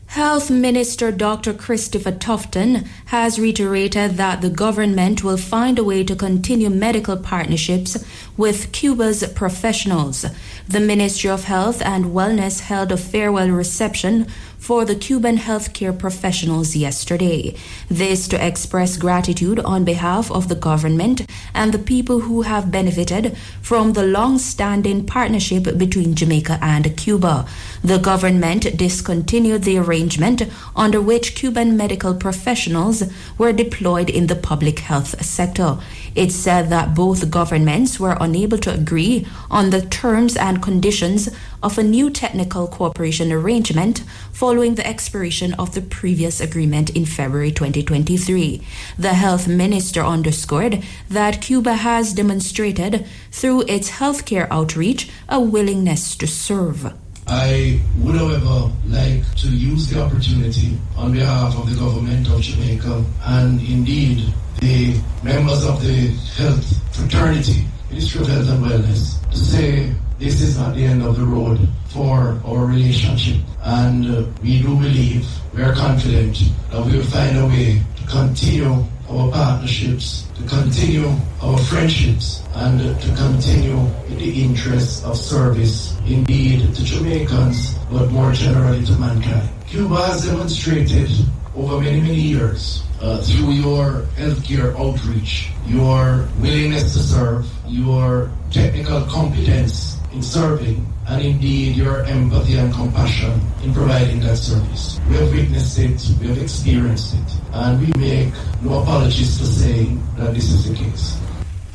Health Minister Dr. Christopher Tufton has reiterated that the government will find a way to continue medical partnerships with Cuba's professionals. The Ministry of Health and Wellness held a farewell reception for the Cuban healthcare professionals yesterday. This to express gratitude on behalf of the government and the people who have benefited from the long-standing partnership between Jamaica and Cuba. The government discontinued the arrangement under which Cuban medical professionals were deployed in the public health sector. It said that both governments were unable to agree on the terms and conditions of a new technical cooperation arrangement following the expiration of the previous agreement in February 2023. The health minister underscored that Cuba has demonstrated through its healthcare outreach a willingness to serve. I would, however, like to use the opportunity on behalf of the government of Jamaica and indeed the members of the health fraternity, Ministry of Health and Wellness, to say this is not the end of the road for our relationship. And we do believe, we are confident that we will find a way to continue our partnerships, to continue our friendships, and to continue in the interests of service, indeed, to Jamaicans, but more generally to mankind. Cuba has demonstrated over many, many years through your healthcare outreach, your willingness to serve, your technical competence in serving, and indeed your empathy and compassion in providing that service. We have witnessed it, we have experienced it, and we make no apologies for saying that this is the case.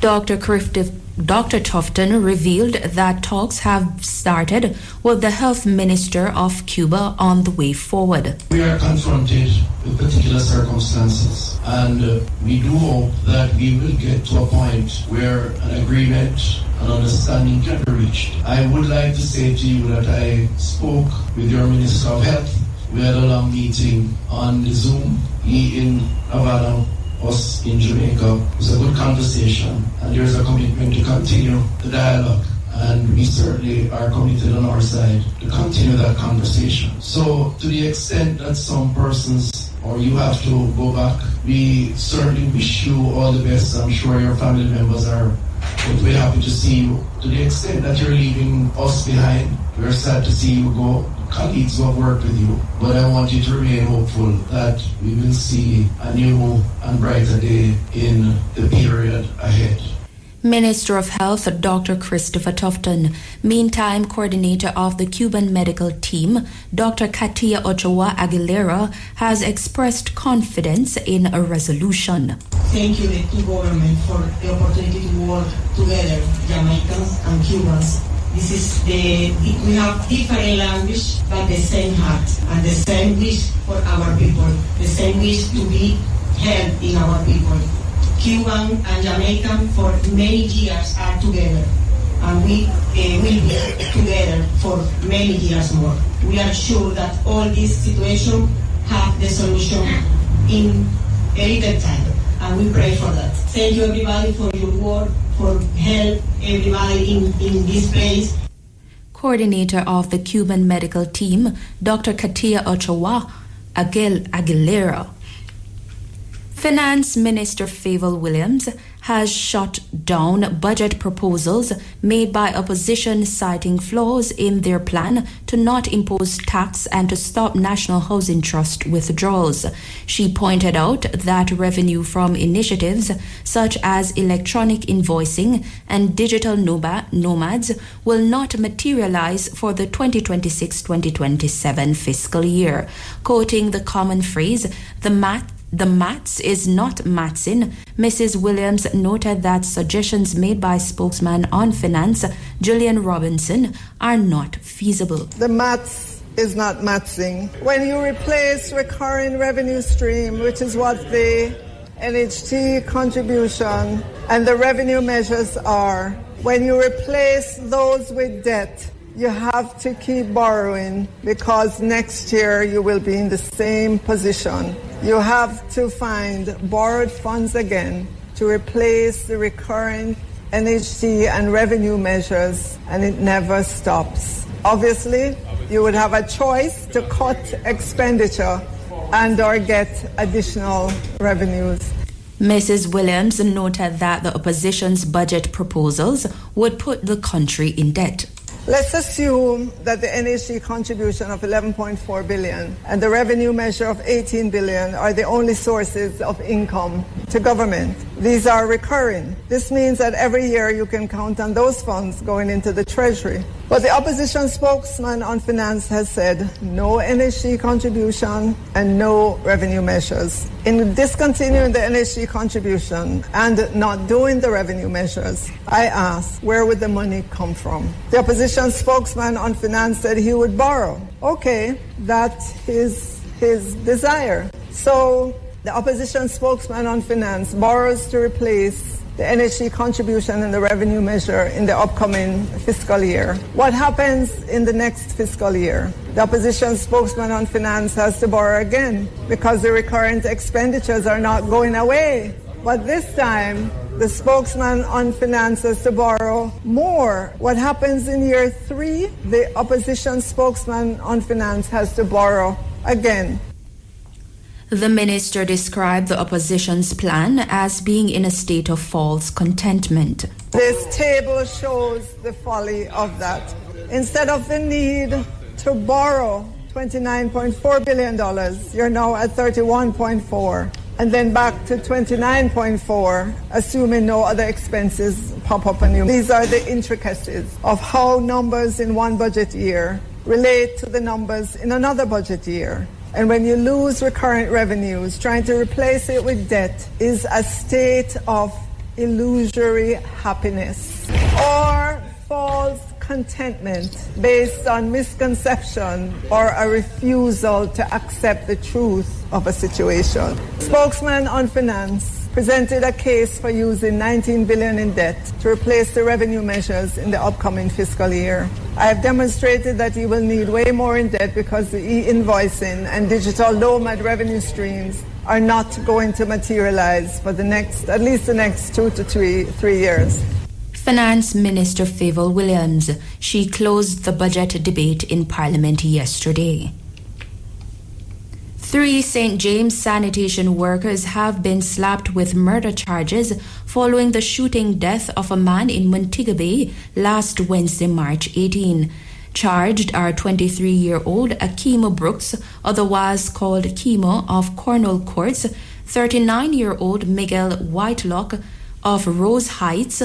Dr. Tufton revealed that talks have started with the health minister of Cuba on the way forward. We are confronted with particular circumstances, and we do hope that we will get to a point where an agreement, an understanding can be reached. I would like to say to you that I spoke with your Minister of Health. We had a long meeting on the Zoom, he in Havana, us in Jamaica. It was a good conversation, and there's a commitment to continue the dialogue, and we certainly are committed on our side to continue that conversation. So to the extent that some persons or you have to go back, we certainly wish you all the best. I'm sure your family members are very happy to see you. To the extent that you're leaving us behind, we're sad to see you go. Colleagues who have worked with you, but I want you to remain hopeful that we will see a new and brighter day in the period ahead. Minister of Health Dr. Christopher Tufton. Meantime, coordinator of the Cuban medical team, Dr. Katia Ochoa Aguilera, has expressed confidence in a resolution. Thank you, the two governments, for the opportunity to work together, Jamaicans and Cubans. We have different language, but the same heart and the same wish for our people, the same wish to be heard in our people. Cuban and Jamaican for many years are together, and we will be together for many years more. We are sure that all this situation have the solution in a little time, and we pray for that. Thank you everybody for your work, for help everybody in this place. Coordinator of the Cuban medical team, Dr. Katia Ochoa Aguilera. Finance Minister Favour Williams has shut down budget proposals made by opposition, citing flaws in their plan to not impose tax and to stop National Housing Trust withdrawals. She pointed out that revenue from initiatives such as electronic invoicing and digital nomads will not materialize for the 2026-2027 fiscal year. Quoting the common phrase, the maths is not mathsing, Mrs. Williams noted that suggestions made by spokesman on finance, Julian Robinson, are not feasible. The maths is not mathsing. When you replace recurring revenue stream, which is what the NHT contribution and the revenue measures are, when you replace those with debt, you have to keep borrowing because next year you will be in the same position. You have to find borrowed funds again to replace the recurring NHT and revenue measures, and it never stops. Obviously, you would have a choice to cut expenditure and or get additional revenues. Mrs. Williams noted that the opposition's budget proposals would put the country in debt. Let's assume that the NHG contribution of 11.4 billion and the revenue measure of 18 billion are the only sources of income to government. These are recurring. This means that every year you can count on those funds going into the treasury. But the opposition spokesman on finance has said no NHG contribution and no revenue measures. In discontinuing the NHG contribution and not doing the revenue measures, I ask, where would the money come from? The opposition spokesman on finance said he would borrow. Okay, that is his desire. So the opposition spokesman on finance borrows to replace the NHG contribution and the revenue measure in the upcoming fiscal year. What happens in the next fiscal year? The opposition spokesman on finance has to borrow again because the recurrent expenditures are not going away. But this time, the spokesman on finance has to borrow more. What happens in year 3? The opposition spokesman on finance has to borrow again. The minister described the opposition's plan as being in a state of false contentment. This table shows the folly of that. Instead of the need to borrow $29.4 billion, you're now at 31.4, and then back to 29.4, assuming no other expenses pop up on you. These are the intricacies of how numbers in one budget year relate to the numbers in another budget year. And when you lose recurrent revenues, trying to replace it with debt is a state of illusory happiness or false contentment based on misconception or a refusal to accept the truth of a situation. Spokesman on finance presented a case for using 19 billion in debt to replace the revenue measures in the upcoming fiscal year. I have demonstrated that you will need way more in debt because the e-invoicing and digital nomad revenue streams are not going to materialize for at least the next 2 to 3 years. Finance Minister Favour Williams. She closed the budget debate in Parliament yesterday. 3 St. James sanitation workers have been slapped with murder charges following the shooting death of a man in Montego Bay last Wednesday, March 18. Charged are 23-year-old Akimo Brooks, otherwise called Kimo, of Cornwall Courts, 39-year-old Miguel Whitelock of Rose Heights,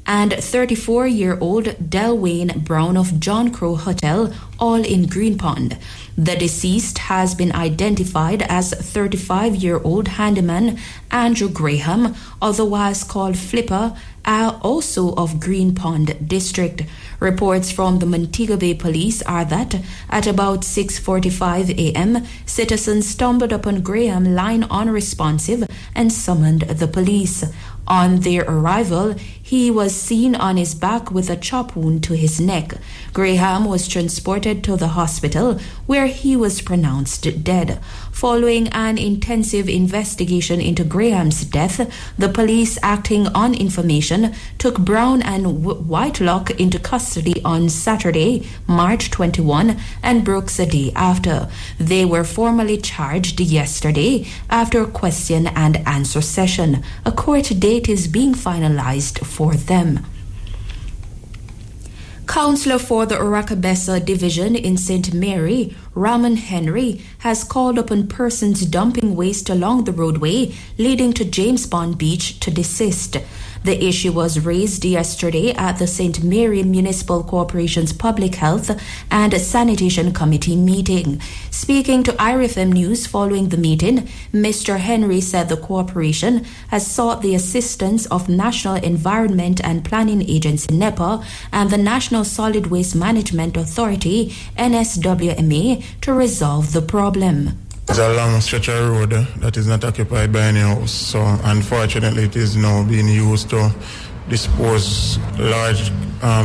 and 34-year-old Delwayne Brown of John Crow Hotel, all in Green Pond. The deceased has been identified as 35-year-old handyman Andrew Graham, otherwise called Flipper, also of Green Pond District. Reports from the Montego Bay Police are that at about 6:45 a.m., citizens stumbled upon Graham lying unresponsive and summoned the police. On their arrival, he was seen on his back with a chop wound to his neck. Graham was transported to the hospital where he was pronounced dead. Following an intensive investigation into Graham's death, the police, acting on information, took Brown and Whitelock into custody on Saturday, March 21, and Brooks a day after. They were formally charged yesterday after a question and answer session. A court date is being finalized for them. Councillor for the Orakabessa Division in St. Mary, Raman Henry, has called upon persons dumping waste along the roadway leading to James Bond Beach to desist. The issue was raised yesterday at the St. Mary Municipal Corporation's Public Health and Sanitation Committee meeting. Speaking to IRFM News following the meeting, Mr. Henry said the corporation has sought the assistance of National Environment and Planning Agency NEPA and the National Solid Waste Management Authority NSWMA to resolve the problem. It's a long stretch of road that is not occupied by any house, so unfortunately it is now being used to dispose large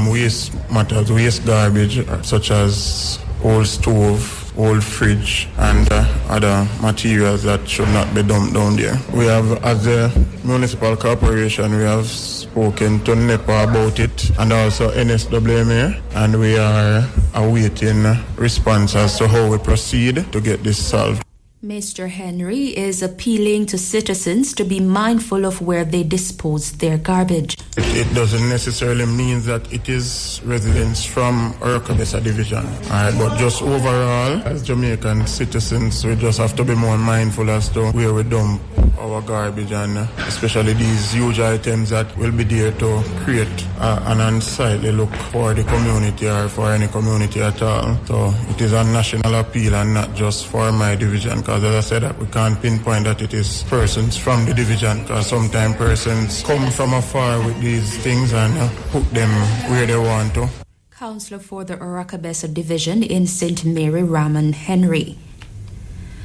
waste matters, waste garbage such as old stove, old fridge and other materials that should not be dumped down there. We have, as a municipal corporation, we have spoken to NEPA about it and also NSWMA, and we are awaiting response as to how we proceed to get this solved. Mr. Henry is appealing to citizens to be mindful of where they dispose their garbage. It doesn't necessarily mean that it is residents from Orakabessa Division. But just overall, as Jamaican citizens, we just have to be more mindful as to where we dump our garbage, and especially these huge items that will be there to create an unsightly look for the community or for any community at all. So it is a national appeal and not just for my division, because as I said, we can't pinpoint that it is persons from the division, because sometimes persons come from afar with these things and put them where they want to. Councillor for the Orakabessa Division in St. Mary, Raman Henry.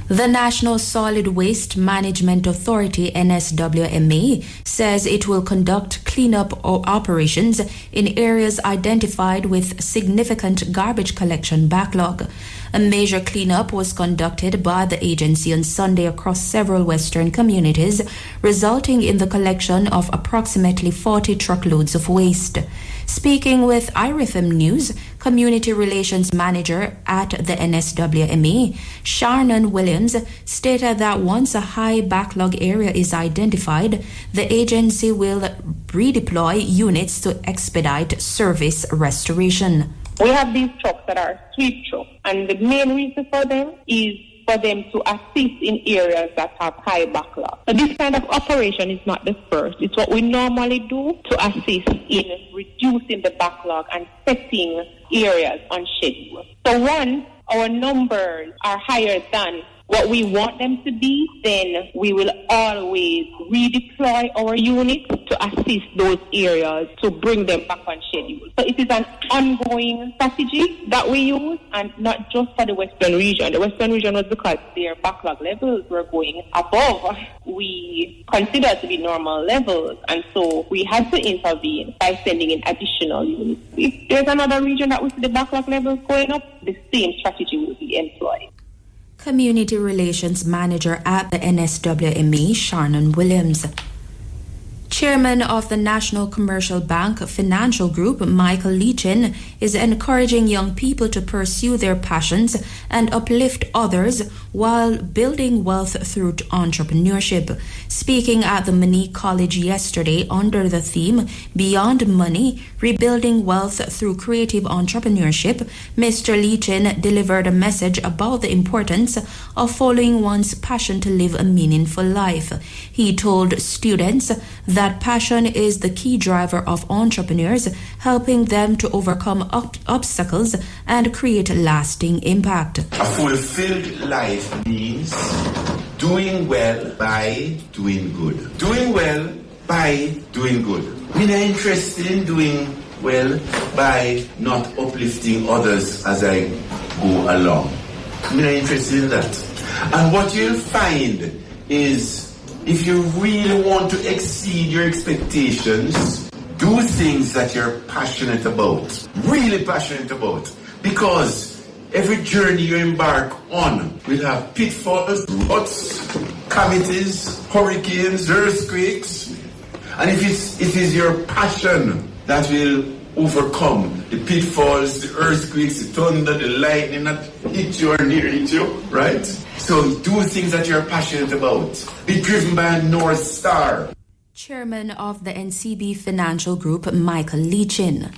The National Solid Waste Management Authority, NSWMA, says it will conduct cleanup operations in areas identified with significant garbage collection backlog. A major cleanup was conducted by the agency on Sunday across several western communities, resulting in the collection of approximately 40 truckloads of waste. Speaking with IRFM News, Community Relations Manager at the NSWMA, Shannon Williams, stated that once a high backlog area is identified, the agency will redeploy units to expedite service restoration. We have these trucks that are sweep trucks, and the main reason for them is for them to assist in areas that have high backlog. So this kind of operation is not the first. It's what we normally do to assist in reducing the backlog and setting areas on schedule. So once our numbers are higher than what we want them to be, then we will always redeploy our units to assist those areas to bring them back on schedule. So it is an ongoing strategy that we use, and not just for the Western region. The Western region was because their backlog levels were going above we consider to be normal levels, and so we had to intervene by sending in additional units. If there's another region that we see the backlog levels going up, the same strategy will be employed. Community Relations Manager at the NSWMA, Shannon Williams. Chairman of the National Commercial Bank Financial Group, Michael Leachin, is encouraging young people to pursue their passions and uplift others while building wealth through entrepreneurship. Speaking at the Monique College yesterday under the theme Beyond Money, Rebuilding Wealth Through Creative Entrepreneurship, Mr. Leachin delivered a message about the importance of following one's passion to live a meaningful life. He told students that that passion is the key driver of entrepreneurs, helping them to overcome obstacles and create lasting impact. A fulfilled life means doing well by doing good. Doing well by doing good. I'm not interested in doing well by not uplifting others as I go along. I'm not interested in that. And what you'll find is if you really want to exceed your expectations, do things that you're passionate about, really passionate about. Because every journey you embark on will have pitfalls, ruts, calamities, hurricanes, earthquakes. And if it is your passion that will overcome the pitfalls, the earthquakes, the thunder, the lightning that hit you or near hit you, right? So do things that you're passionate about. Be driven by a North Star. Chairman of the NCB Financial Group, Michael Leachin.